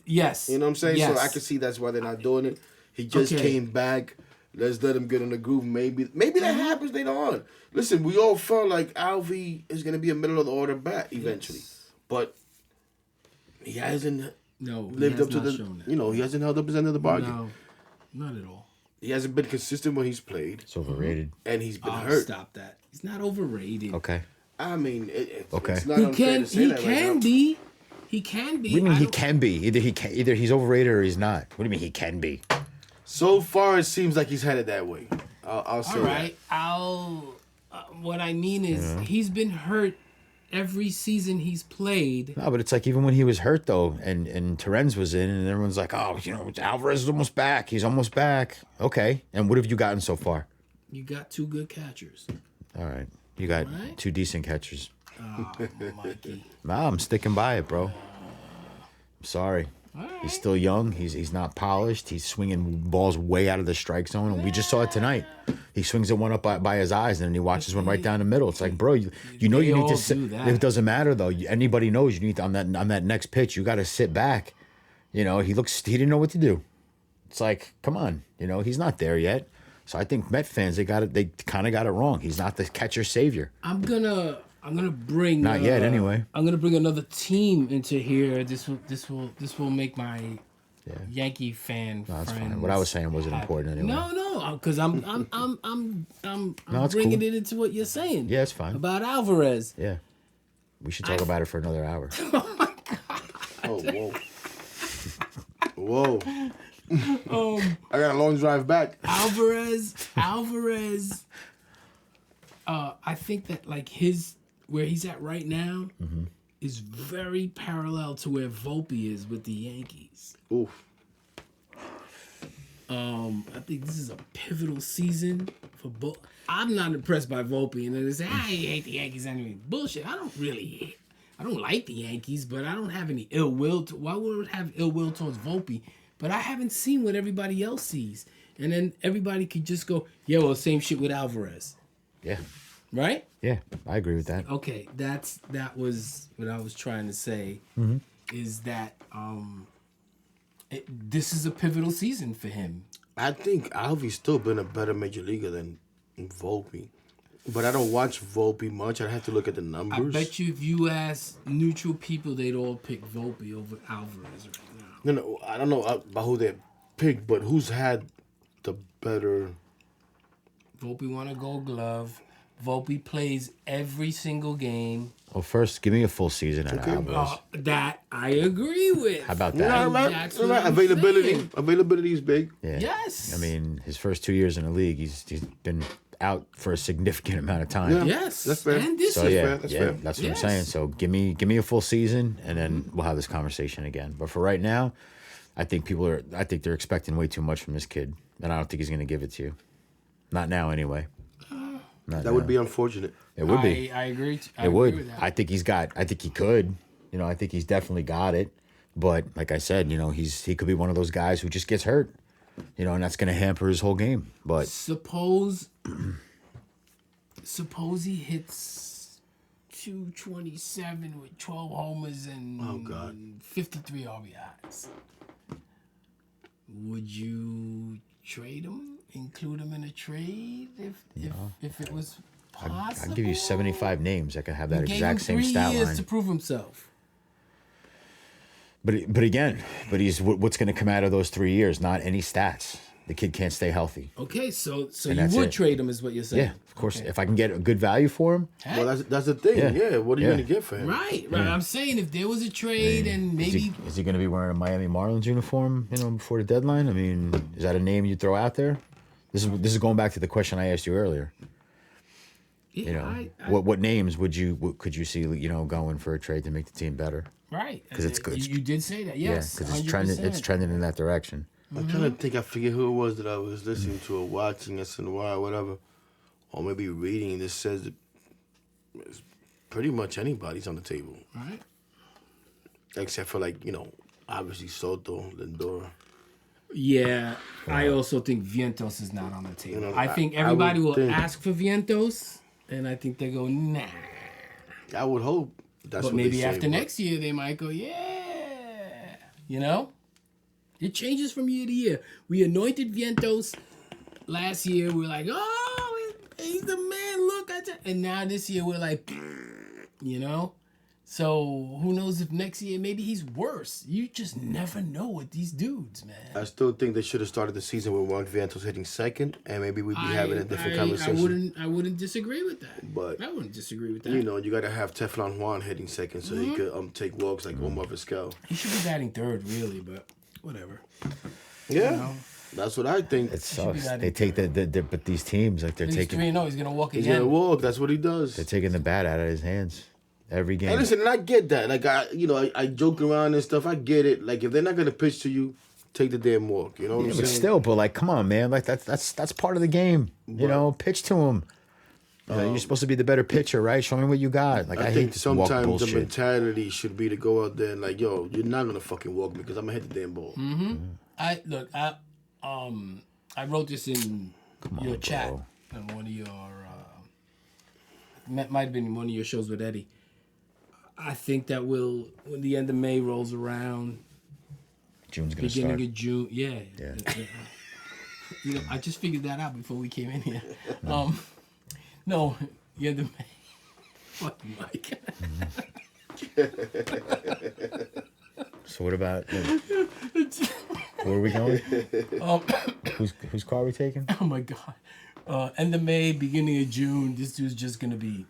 A: yes.
C: You know what I'm saying?
A: Yes.
C: So I can see that's why they're not doing it. He just came back. Let's let him get in the groove. Maybe that happens later on. Listen, we all felt like Alvy is going to be a middle of the order bat eventually. Yes. But he hasn't... lived up to he hasn't held up his end of the bargain.
A: No, not at all.
C: He hasn't been consistent when he's played.
B: It's overrated.
C: And he's been hurt.
A: Stop that. He's not overrated.
B: Okay.
C: I mean, it's not
A: he
C: unfair to say
A: he
C: that
A: can
C: right
A: be. Now. He can be.
B: What do you mean he can be? Either he's overrated or he's not. What do you mean he can be?
C: So far, it seems like he's headed that way. I'll say that.
A: All right. What I mean is he's been hurt every season he's played.
B: No, but it's like even when he was hurt though, and Terens was in, and everyone's like, "Oh, Alvarez is almost back. He's almost back." Okay, and what have you gotten so far?
A: You got 2 good catchers.
B: All right, you got 2 decent catchers.
A: Oh, Mikey.
B: Nah, I'm sticking by it, bro. I'm sorry.
A: Right.
B: He's still young. He's not polished. He's swinging balls way out of the strike zone, and we just saw it tonight. He swings it one up by his eyes, and then he watches one right down the middle. It's like, bro, you know you need to sit. It doesn't matter though. Anybody knows you need to, on that next pitch. You got to sit back. He didn't know what to do. It's like, come on, he's not there yet. So I think Met fans, they kind of got it wrong. He's not the catcher savior.
A: I'm gonna bring
B: not yet anyway.
A: I'm gonna bring another team into here. This will make my Yankee fan
B: that's
A: friends.
B: fine. What I was saying wasn't important anyway.
A: No, because I'm bringing it into what you're saying.
B: Yeah, it's fine.
A: About Alvarez.
B: Yeah, we should talk about it for another hour.
A: Oh my god.
C: Oh whoa. I got a long drive back.
A: Alvarez. I think that where he's at right now is very parallel to where Volpe is with the Yankees.
C: Oof.
A: I think this is a pivotal season for both. I'm not impressed by Volpe, and they say, you hate the Yankees anyway. Bullshit. I don't like the Yankees, but I don't have any ill will. Why would I have ill will towards Volpe? But I haven't seen what everybody else sees. And then everybody could just go, yeah, well, same shit with Alvarez.
B: Yeah.
A: right?
B: Yeah, I agree with that.
A: Okay, that was what I was trying to say. Is that this is a pivotal season for him.
C: I think Alvy's still been a better major leaguer than Volpe. But I don't watch Volpe much. I have to look at the
A: I
C: numbers.
A: bet you if you ask neutral people, they'd all pick Volpe over Alvarez right now.
C: No, I don't know about who they picked, but who's had the better...
A: Volpe won a Gold Glove. Volpe plays every single game.
B: Well, first, give me a full season at Alvarez.
A: That I agree with.
B: How about
C: Yeah,
B: that?
C: right.
A: That's
C: Right.
A: what I'm
C: Availability.
A: saying.
C: Availability is big.
B: Yeah.
A: Yes.
B: I mean, his first 2 years in the league, he's been out for a significant amount of time.
C: Yeah.
A: Yes.
C: That's fair.
A: And this
B: So
A: is
B: yeah,
C: That's
B: yeah,
C: fair.
B: that's what
A: Yes.
B: I'm saying. So give me a full season, and then we'll have this conversation again. But for right now, I think they're expecting way too much from this kid, and I don't think he's going to give it to you. Not now, anyway.
C: That would be unfortunate.
B: It would be.
A: I agree.
B: It would. I think he could. I think he's definitely got it. But like I said, he could be one of those guys who just gets hurt. And that's going to hamper his whole game. But
A: Suppose he hits 227 with 12 homers and
C: Oh, God.
A: 53 RBIs. Would you trade him? Include him in a trade if it was possible?
B: I'll give you 75 names that can have that
A: Gave
B: exact
A: him
B: same
A: 3
B: stat
A: years
B: line.
A: to prove himself.
B: But he's what's going to come out of those 3 years? Not any stats. The kid can't stay healthy.
A: Okay, so
B: And
A: you
B: that's
A: would
B: it.
A: trade him, is what you're saying?
B: Yeah, of course.
A: Okay.
B: If I can get a good value for him,
A: Hey,
C: Well, that's the thing.
B: Yeah.
C: Yeah. What are you
B: Yeah.
C: going to get for him?
A: right. I'm saying if there was a trade and maybe
B: is he going to be wearing a Miami Marlins uniform? Before the deadline. I mean, is that a name you throw out there? This is going back to the question I asked you earlier. What names could you see going for a trade to make the team better?
A: right?
B: 'Cause it's good.
A: You did say that,
B: Yeah,
A: yes.
B: because it's trending in that direction.
C: I'm trying to think. I forget who it was that I was listening to or watching SNY or whatever, or maybe reading. This says that it's pretty much anybody's on the table,
A: Right.
C: except for obviously Soto, Lindor.
A: Yeah, I also think Vientos is not on the table. I think
C: I
A: everybody
C: would
A: will
C: think.
A: ask for Vientos, and I think they go, nah.
C: I would hope that's
A: But
C: what
A: maybe
C: they say,
A: after
C: but-
A: next year, they might go, yeah. It changes from year to year. We anointed Vientos last year. We're like, oh, he's the man. Look at that. And now this year, we're like, So who knows if next year maybe he's worse. You just never know with these dudes, man.
C: I still think they should have started the season with Juan Vientos hitting second, and maybe we'd be having a different conversation.
A: I wouldn't disagree with that.
C: But-
A: I wouldn't disagree with that.
C: You got to have Teflon Juan hitting second so he could take walks like Omar Vizquel.
A: He should be batting third, really, but whatever.
C: Yeah, that's what I think.
B: It
A: should be
B: sucks.
A: that
B: They take but these teams they're
A: He's
B: taking
A: 3-0. He's gonna walk
C: He's
A: again.
C: gonna walk. That's what he does.
B: they're taking the bat out of his hands every game.
C: And listen, and I get that. Like I joke around and stuff. I get it. Like if they're not gonna pitch to you, take the damn walk. You know what
B: Yeah,
C: I'm
B: but
C: saying?
B: still, come on, man. Like that's part of the game. Pitch to him. You're supposed to be the better pitcher, right? Show me what you got. Like I hate
C: think
B: this walk
C: sometimes the
B: bullshit.
C: mentality should be to go out there and like, yo, you're not gonna fucking walk me because I'm gonna hit the damn ball.
A: I wrote this in your
B: on,
A: chat
B: bro.
A: on one of your might have been one of your shows with Eddie. I think that when the end of May rolls around,
B: June's gonna
A: beginning
B: start.
A: of June, yeah.
B: Yeah.
A: I just figured that out before we came in here. No, the end of May. Fuck Mike.
B: So what about? Where are we going? Whose car are we taking?
A: Oh my god. End of May, beginning of June, this dude's just gonna be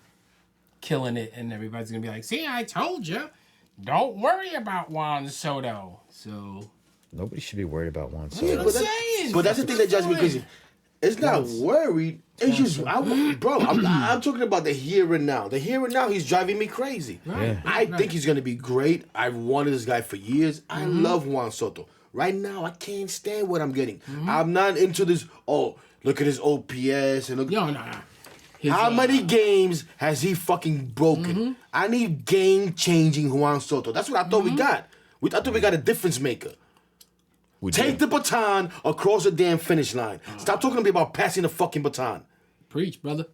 A: killing it, and everybody's gonna be like, "See, I told you, don't worry about Juan Soto." So
B: Nobody should be worried about Juan
A: that's what
B: Soto.
A: I'm saying.
C: But that's the thing that drives me crazy. It's not worried. It's just, I'm talking about the here and now. The here and now, he's driving me crazy.
A: Right.
C: I think he's going to be great. I've wanted this guy for years. I love Juan Soto. Right now, I can't stand what I'm getting. I'm not into this, look at his OPS. And look.
A: No.
C: How many games has he fucking broken? I need game-changing Juan Soto. That's what I thought we got. I thought we got a difference maker.
B: We
C: Take
B: did.
C: the baton across the damn finish line. Stop talking to me about passing the fucking baton.
A: Preach, brother.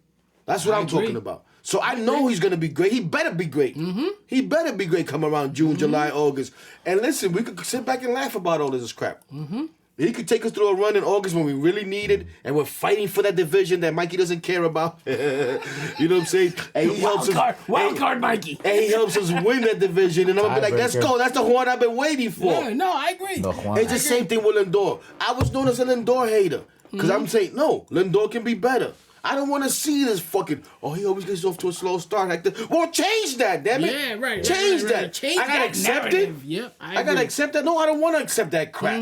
C: That's what I'm talking about. So I know he's gonna be great. He better be great. Mm-hmm. He better be great. Come around June, July, August, and listen, we could sit back and laugh about all this crap. Mm-hmm. He could take us through a run in August when we really need it, and we're fighting for that division that Mikey doesn't care about. You know what I'm saying? And he helps us.
A: Wild card, Mikey.
C: And he helps us win that division, and I'm gonna be like, let's go. That's the horn I've been waiting for.
A: Yeah, no, I agree.
C: It's the same thing with Lindor. I was known as a Lindor hater because I'm saying no, Lindor can be better. I don't want to see this fucking. Oh, he always gets off to a slow start. Like that. Well, change that, damn it.
A: Yeah, right.
C: Change that.
A: Right. Change
C: I gotta
A: that
C: accept
A: narrative.
C: it.
A: Yep,
C: I gotta accept that. No, I don't want to accept that crap.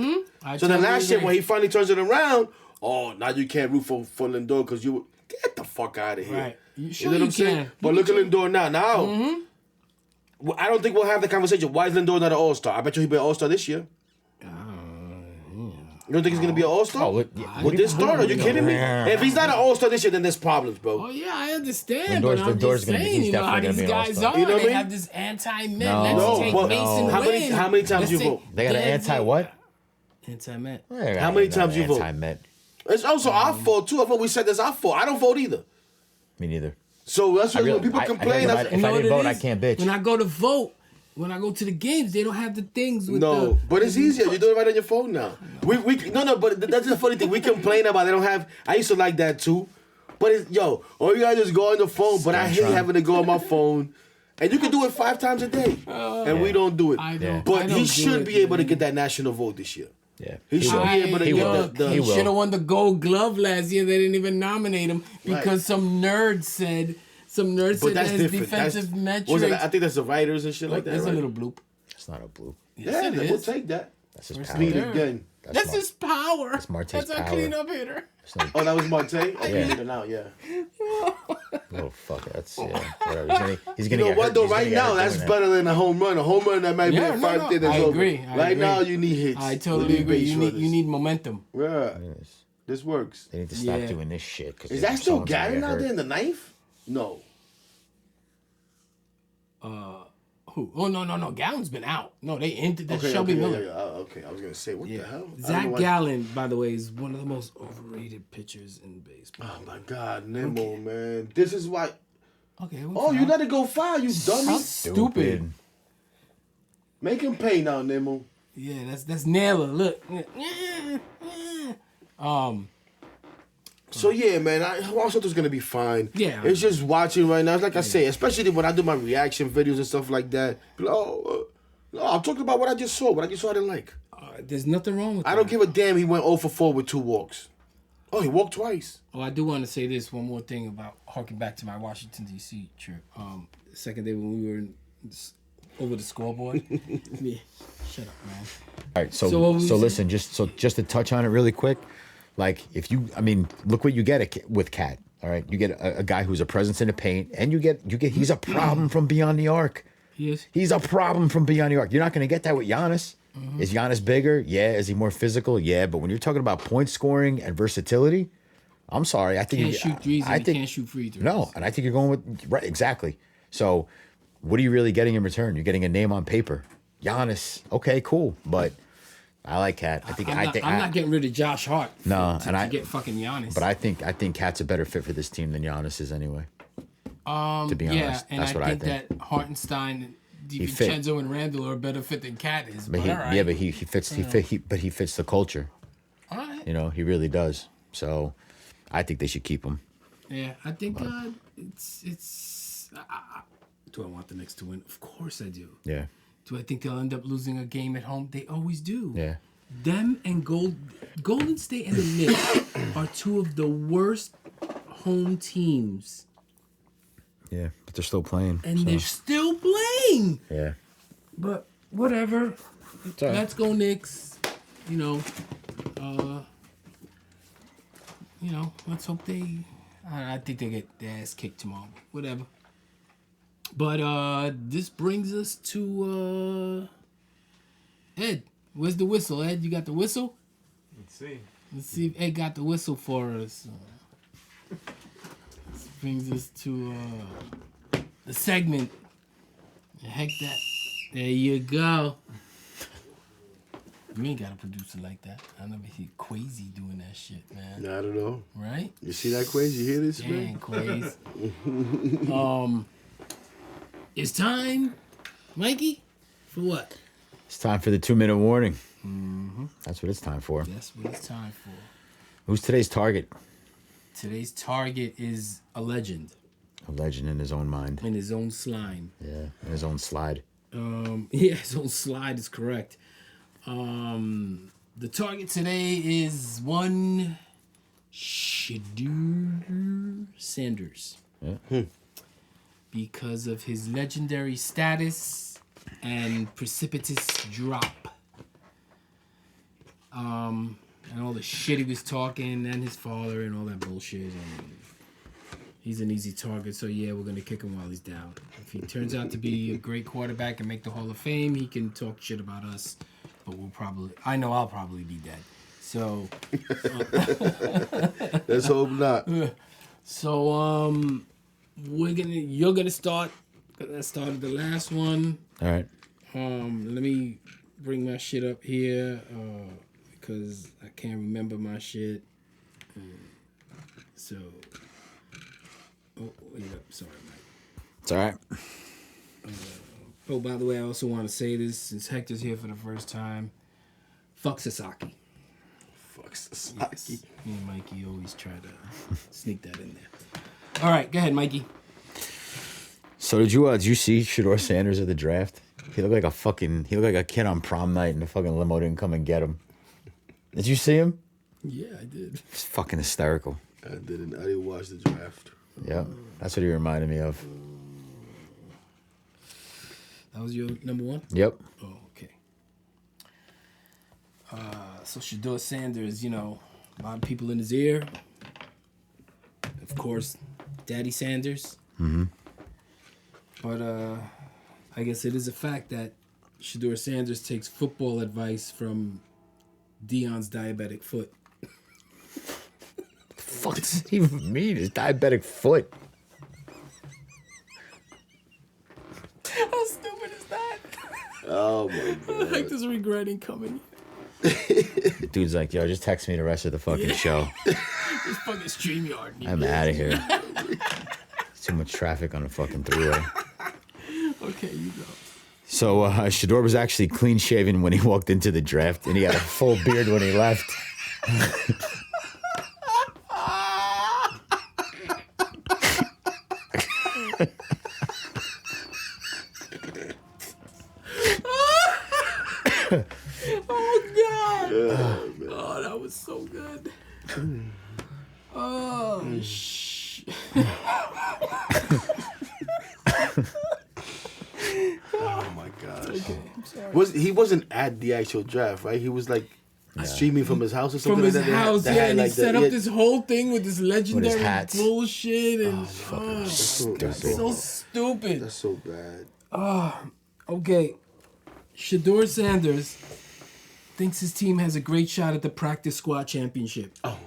C: So then last year when he finally turns it around, oh, now you can't root for Lindor because you get the fuck out of here.
A: Right.
C: You know what I'm saying? But look at Lindor now. Well, I don't think we'll have the conversation. Why is Lindor not an All-Star? I bet you he'll be an All-Star this year. You don't think he's gonna be an All-Star? With this start? Are you kidding me? If he's not an All-Star this year, then there's problems, bro.
A: Oh yeah, I understand. But I'm just saying, you know how these guys are.
C: You know what I mean?
A: They have this anti-Met.
C: No,
A: Let's take
C: but
A: Mason Wynn.
C: how many times you vote?
B: They got an anti-what?
A: Anti-Met.
C: How many times you vote?
B: Anti-Met.
C: It's also our fault too. I thought we said that's our fault. I don't vote either.
B: Me neither.
C: So that's when people complain.
B: If I didn't vote, I can't bitch.
A: When I go to vote, when I go to the games, they don't have the things with
C: but it's easier. You do it right on your phone now. But that's the funny thing. We complain about they don't have. I used to like that too, but all you gotta do is go on the phone. But I hate having to go on my phone, and you can do it 5 times a day, and we don't do it. But he should be able to get that national vote this year.
B: Yeah,
C: he should be able to get
A: He should have won the Gold Glove last year. They didn't even nominate him because some nerd said. Some nerd said that his defensive metrics.
C: I think that's the writers and shit like that.
A: That's a little bloop.
B: It's not a bloop.
C: Yeah, we'll take that.
B: That's his power.
C: Speed again.
A: That's his power.
B: That's Marte's
A: power. That's a cleanup hitter.
C: Oh, that was Marte? Yeah. Hit it out, yeah.
B: Little fucker. That's, whatever. He's gonna
C: you know what, though? Right now, that's better than a home run. A home run, that might be a 5
A: I agree.
C: Right now, you need hits.
A: I totally agree. You need momentum.
C: Yeah. This works.
B: They need to stop doing this shit.
C: Is that still Gavin out there in the 9th? No.
A: Who? Oh, no. Gallen's been out. No, they ended that. Shelby Miller.
C: Okay, I was going to say, what the hell?
A: Zach Gallen, by the way, is one of the most overrated pitchers in baseball.
C: Oh, my God. Nemo, man. This is why.
A: Okay.
C: You let it go foul, you dummy.
A: Stupid.
C: Make him pay now, Nemo.
A: Yeah, that's Naylor. Look.
C: So yeah, man, Washington's gonna be fine.
A: Yeah,
C: it's just watching right now. It's like I say, especially when I do my reaction videos and stuff like that. I'm talking about what I just saw. What I just saw, I didn't like.
A: There's nothing wrong with that.
C: I don't give a damn. He went 0 for 4 with 2 walks. Oh, he walked twice.
A: Oh, I do want to say this one more thing about harking back to my Washington D.C. trip. The second day when we were over the scoreboard. Yeah, shut up, man.
B: All right, so listen, just to touch on it really quick. Like, look what you get with Cat. All right, you get a guy who's a presence in the paint, and you get he's a problem from beyond the arc.
A: He is.
B: He's a problem from beyond the arc. You're not going to get that with Giannis. Mm-hmm. Is Giannis bigger? Yeah. Is he more physical? Yeah. But when you're talking about point scoring and versatility, I'm sorry. I think
A: can't shoot threes. I think can't shoot free throws.
B: No, and I think you're going with right exactly. So, what are you really getting in return? You're getting a name on paper. Giannis. Okay, cool, but. I like Cat.
A: I'm not getting rid of Josh Hart.
B: To
A: get fucking Giannis.
B: But I think Cat's a better fit for this team than Giannis is anyway. To be honest,
A: and that's what I think. That Hartenstein, DiVincenzo, and Randall are a better fit than Cat is. But
B: he fits. He fits the culture.
A: All right.
B: You know, he really does. So, I think they should keep him.
A: Yeah, I think it's. Do I want the Knicks to win? Of course I do.
B: Yeah.
A: Do I think they'll end up losing a game at home? They always do.
B: Yeah.
A: Them and Golden State and the Knicks are 2 of the worst home teams.
B: Yeah, but they're still playing.
A: And they're still playing.
B: Yeah.
A: But whatever.
B: Right.
A: Let's go Knicks. Let's hope I think they get their ass kicked tomorrow. Whatever. But this brings us to Ed. Where's the whistle, Ed? You got the whistle?
D: Let's see
A: if Ed got the whistle for us. This brings us to the segment. Heck that. There you go. You ain't got a producer like that. I never hear Quasi doing that shit, man.
C: I don't know.
A: Right?
C: You see that, Quaze? You hear this,
A: Dang,
C: man?
A: Quasi. It's time, Mikey, for what?
B: It's time for the 2-minute warning. Mm-hmm. That's what it's time for.
A: That's what it's time for.
B: Who's today's target?
A: Today's target is a legend.
B: A legend in his own mind.
A: In his own slime.
B: Yeah, in his own slide.
A: Yeah, his own slide is correct. The target today is one Shedeur Sanders.
B: Yeah.
A: Because of his legendary status and precipitous drop. And all the shit he was talking, and his father, and all that bullshit. And he's an easy target, so yeah, we're gonna kick him while he's down. If he turns out to be a great quarterback and make the Hall of Fame, he can talk shit about us. But I'll probably be dead. So
C: Let's hope not.
A: So you're gonna start. I started the last one.
B: All right.
A: Let me bring my shit up here because I can't remember my shit. So, wait up. Sorry, Mike.
B: It's all right.
A: Oh, by the way, I also want to say this since Hector's here for the first time. Fuck Sasaki.
C: Fuck Sasaki.
A: Yes. Me and Mikey always try to sneak that in there. All right, go ahead, Mikey.
B: So did you see Shedeur Sanders at the draft? He looked like a kid on prom night, and the fucking limo didn't come and get him. Did you see him?
A: Yeah, I did.
B: It's fucking hysterical.
C: I didn't watch the draft.
B: Yeah, that's what he reminded me of.
A: That was your number one?
B: Yep.
A: Oh, okay. So Shedeur Sanders, a lot of people in his ear. Of course, Daddy Sanders.
B: Mm-hmm.
A: But I guess it is a fact that Shedeur Sanders takes football advice from Dion's diabetic foot.
B: Fuck does it even mean? His diabetic foot.
A: How stupid is that?
C: Oh my god.
A: Hector's regretting coming.
B: Dude's like, yo, just text me the rest of the fucking show.
A: This fucking StreamYard.
B: I'm out of here. Too much traffic on the fucking thruway.
A: Okay, you go.
B: So Shedeur was actually clean shaven when he walked into the draft, and he had a full beard when he left.
A: Oh god! Oh, that was so good. Oh shit!
C: Oh my gosh.
A: Okay, I'm sorry.
C: He wasn't at the actual draft, right? He was like streaming from his house or something.
A: From his
C: like that.
A: house,
C: They
A: yeah,
C: had,
A: and he
C: like,
A: set up this whole thing with this legendary
B: hats.
A: bullshit, and
C: That's
A: so stupid.
C: That's so bad.
A: Okay, Shedeur Sanders thinks his team has a great shot at the practice squad championship.
C: Oh.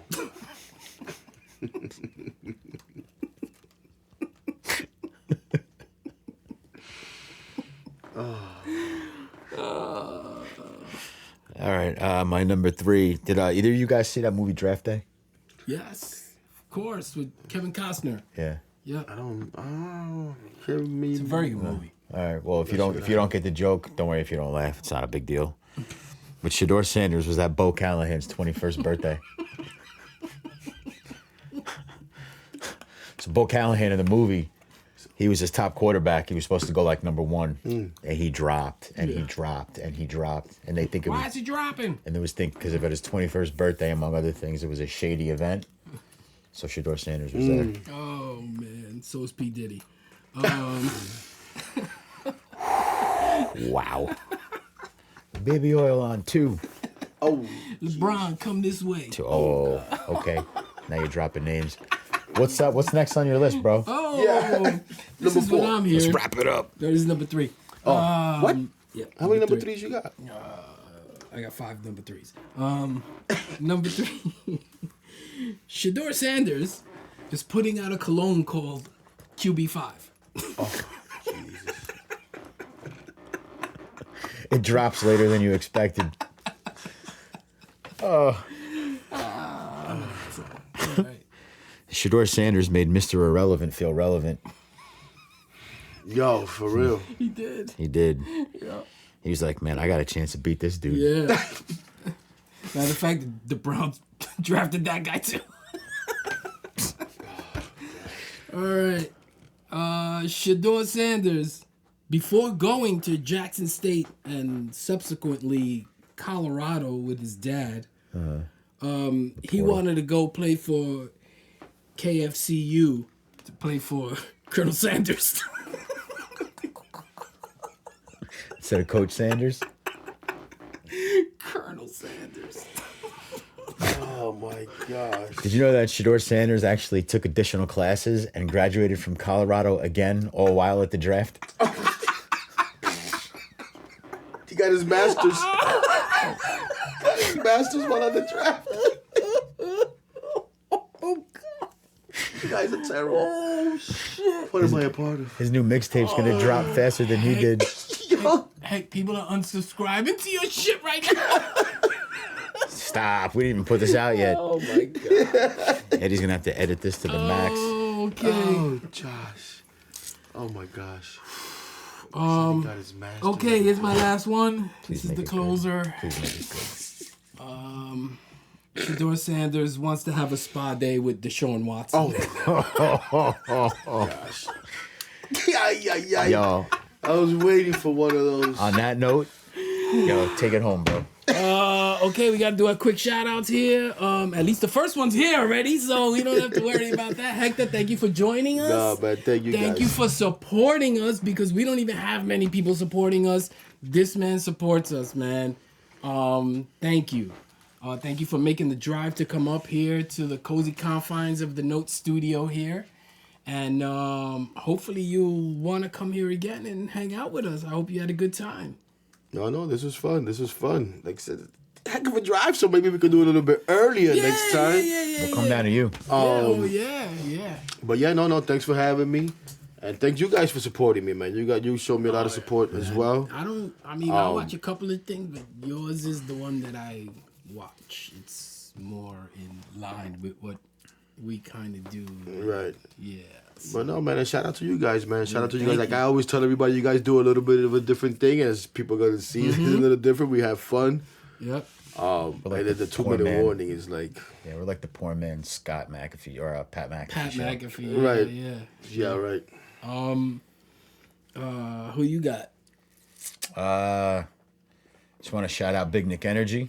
B: All right, my number 3. Did either of you guys see that movie Draft Day?
A: Yes, of course, with Kevin Costner.
B: Yeah.
A: Yeah,
C: I don't hear me.
A: it's a very good movie.
B: All right. Well, if you don't get the joke, don't worry if you don't laugh. It's not a big deal. But Shedeur Sanders was at Bo Callahan's 21st birthday. So Bo Callahan in the movie, he was his top quarterback. He was supposed to go like number 1, and he dropped, and he dropped, and he dropped, and they think it was.
A: Why is he dropping?
B: And it was because of his 21st birthday, among other things, it was a shady event. So Shedeur Sanders was there.
A: Oh man, so is P Diddy.
B: Wow. Baby oil on 2.
C: Oh,
A: LeBron, come this way.
B: Oh, okay. Now you're dropping names. What's up? What's next on your list, bro?
A: Oh,
C: Yeah.
A: this is
C: Number
A: what
C: 4.
A: I'm here.
B: Let's wrap it up.
A: No, this is number 3.
C: Oh, what?
A: Yeah.
C: How many number
A: 3?
C: 3s you got?
A: I got 5 number 3s. Number 3. Shedeur Sanders is putting out a cologne called QB5.
C: Oh, Jesus.
B: It drops later than you expected. Oh.
A: All right.
B: Shador Sanders made Mr. Irrelevant feel relevant.
C: Yo, for real.
A: He did.
B: He did.
A: Yeah.
B: He was like, man, I got a chance to beat this dude.
A: Yeah. Matter of fact, the Browns drafted that guy too. All right. Shador Sanders, before going to Jackson State and subsequently Colorado with his dad, he wanted to go play for KFCU to play for Colonel Sanders.
B: Instead of Coach Sanders.
A: Colonel Sanders.
C: Oh my gosh.
B: Did you know that Shador Sanders actually took additional classes and graduated from Colorado again, all while at the draft?
C: He got his master's. Got his master's while on the draft.
A: Oh God.
C: You guys are terrible.
A: Oh shit.
C: What am I a part of?
B: His new mixtape's gonna drop faster than he did.
C: Yo.
A: Heck, people are unsubscribing to your shit right now.
B: Stop. We didn't even put this out yet.
A: Oh my God.
B: Eddie's gonna have to edit this to the max.
A: Okay.
C: Oh, Josh. Oh my gosh. He got his master's.
A: Okay, here's my last one.
B: Please
A: This is
B: make
A: the
B: it good.
A: closer.
B: Please make it good.
A: Shador Sanders wants to have a spa day with Deshaun Watson.
C: Oh. Gosh. Yeah.
B: Yo,
C: I was waiting for one of those.
B: on that note, take it home, bro.
A: Okay, we gotta do a quick shout outs here. At least the first one's here already, so we don't have to worry about that. Hector, thank you for joining us.
C: Nah, man, thank you guys.
A: Thank you for supporting us because we don't even have many people supporting us. This man supports us, man. Thank you. Thank you for making the drive to come up here to the cozy confines of the Note Studio here. And hopefully you'll want to come here again and hang out with us. I hope you had a good time.
C: No, this was fun. Like I said, heck of a drive, so maybe we could do it a little bit earlier next time.
B: We'll come down to you.
A: Yeah.
C: But yeah, no, thanks for having me. And thank you guys for supporting me, man. You showed me a lot of support as well.
A: I watch a couple of things, but yours is the one that I watch. It's more in line with what we kind of do.
C: Right.
A: Yeah.
C: But no, man, and shout out to you guys, man. Shout out to you guys. Like I always tell everybody, you guys do a little bit of a different thing, as people are gonna see it's a little different. We have fun.
A: Yep.
B: like
C: and then the
B: the poor
C: 2-minute
B: man.
C: warning is like,
B: Yeah, we're like the poor man Scott McAfee or Pat McAfee.
A: Pat
B: show.
A: McAfee.
C: Right.
A: Yeah.
C: right.
A: Who you got?
B: Just want to shout out Big Nick Energy.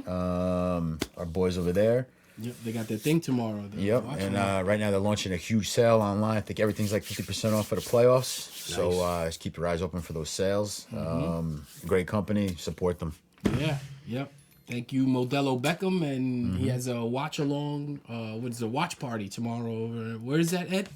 B: Our boys over there.
A: Yep. They got their thing tomorrow.
B: Yep. And right now they're launching a huge sale online. I think everything's like 50% off for the playoffs.
C: Nice.
B: So just keep your eyes open for those sales. Great company. Support them.
A: Yeah. Yep. Thank you, Modelo Beckham, and he has a watch along. What is a watch party tomorrow? Over where is that, Ed?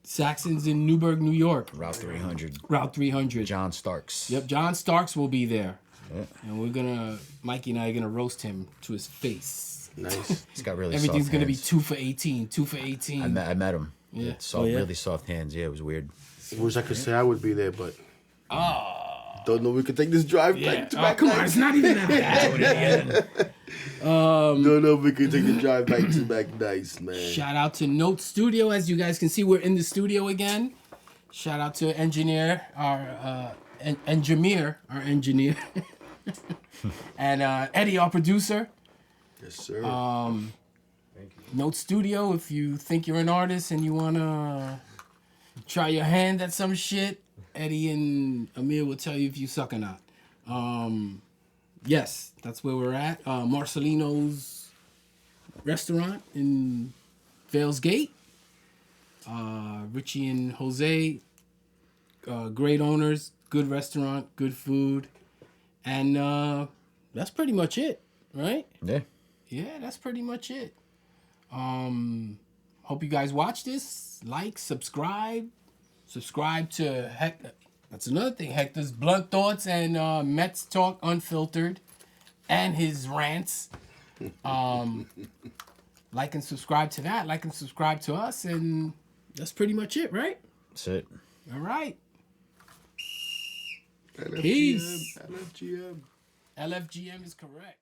A: Saxon's in Newburgh, New York.
B: Route 300.
A: Route 300.
B: John Starks.
A: Yep, John Starks will be there.
B: Yeah.
A: And Mikey and I are gonna roast him to his face.
C: Nice.
B: He's got really
A: Everything's
B: soft
A: gonna be
B: hands.
A: 2 for 18. 2 for 18.
B: I met him.
A: Yeah.
B: Soft,
A: Oh, yeah?
B: Really soft hands. Yeah, it was weird.
C: Wish I could say I would be there, but don't know we could take this drive
A: Yeah.
C: back to
A: Oh,
C: back.
A: come on, it's not even that bad.
C: Don't know if we could take the drive back to back. Nice, man.
A: Shout out to Note Studio. As you guys can see, we're in the studio again. Shout out to engineer, our engineer, and Eddie, our producer.
C: Yes, sir.
A: Note Studio. If you think you're an artist and you wanna try your hand at some shit, Eddie and Amir will tell you if you suck or not. Yes, that's where we're at. Marcelino's restaurant in Vales Gate. Richie and Jose, great owners, good restaurant, good food. And that's pretty much it, right?
B: Yeah.
A: Yeah, that's pretty much it. Hope you guys watch this. Like, subscribe. Subscribe to Hector. That's another thing. Hector's Blunt Thoughts and Mets Talk Unfiltered and his rants. Like and subscribe to that. Like and subscribe to us. And that's pretty much it, right?
B: That's it.
A: All right.
C: LFGM,
A: Peace.
C: LFGM.
A: LFGM is correct.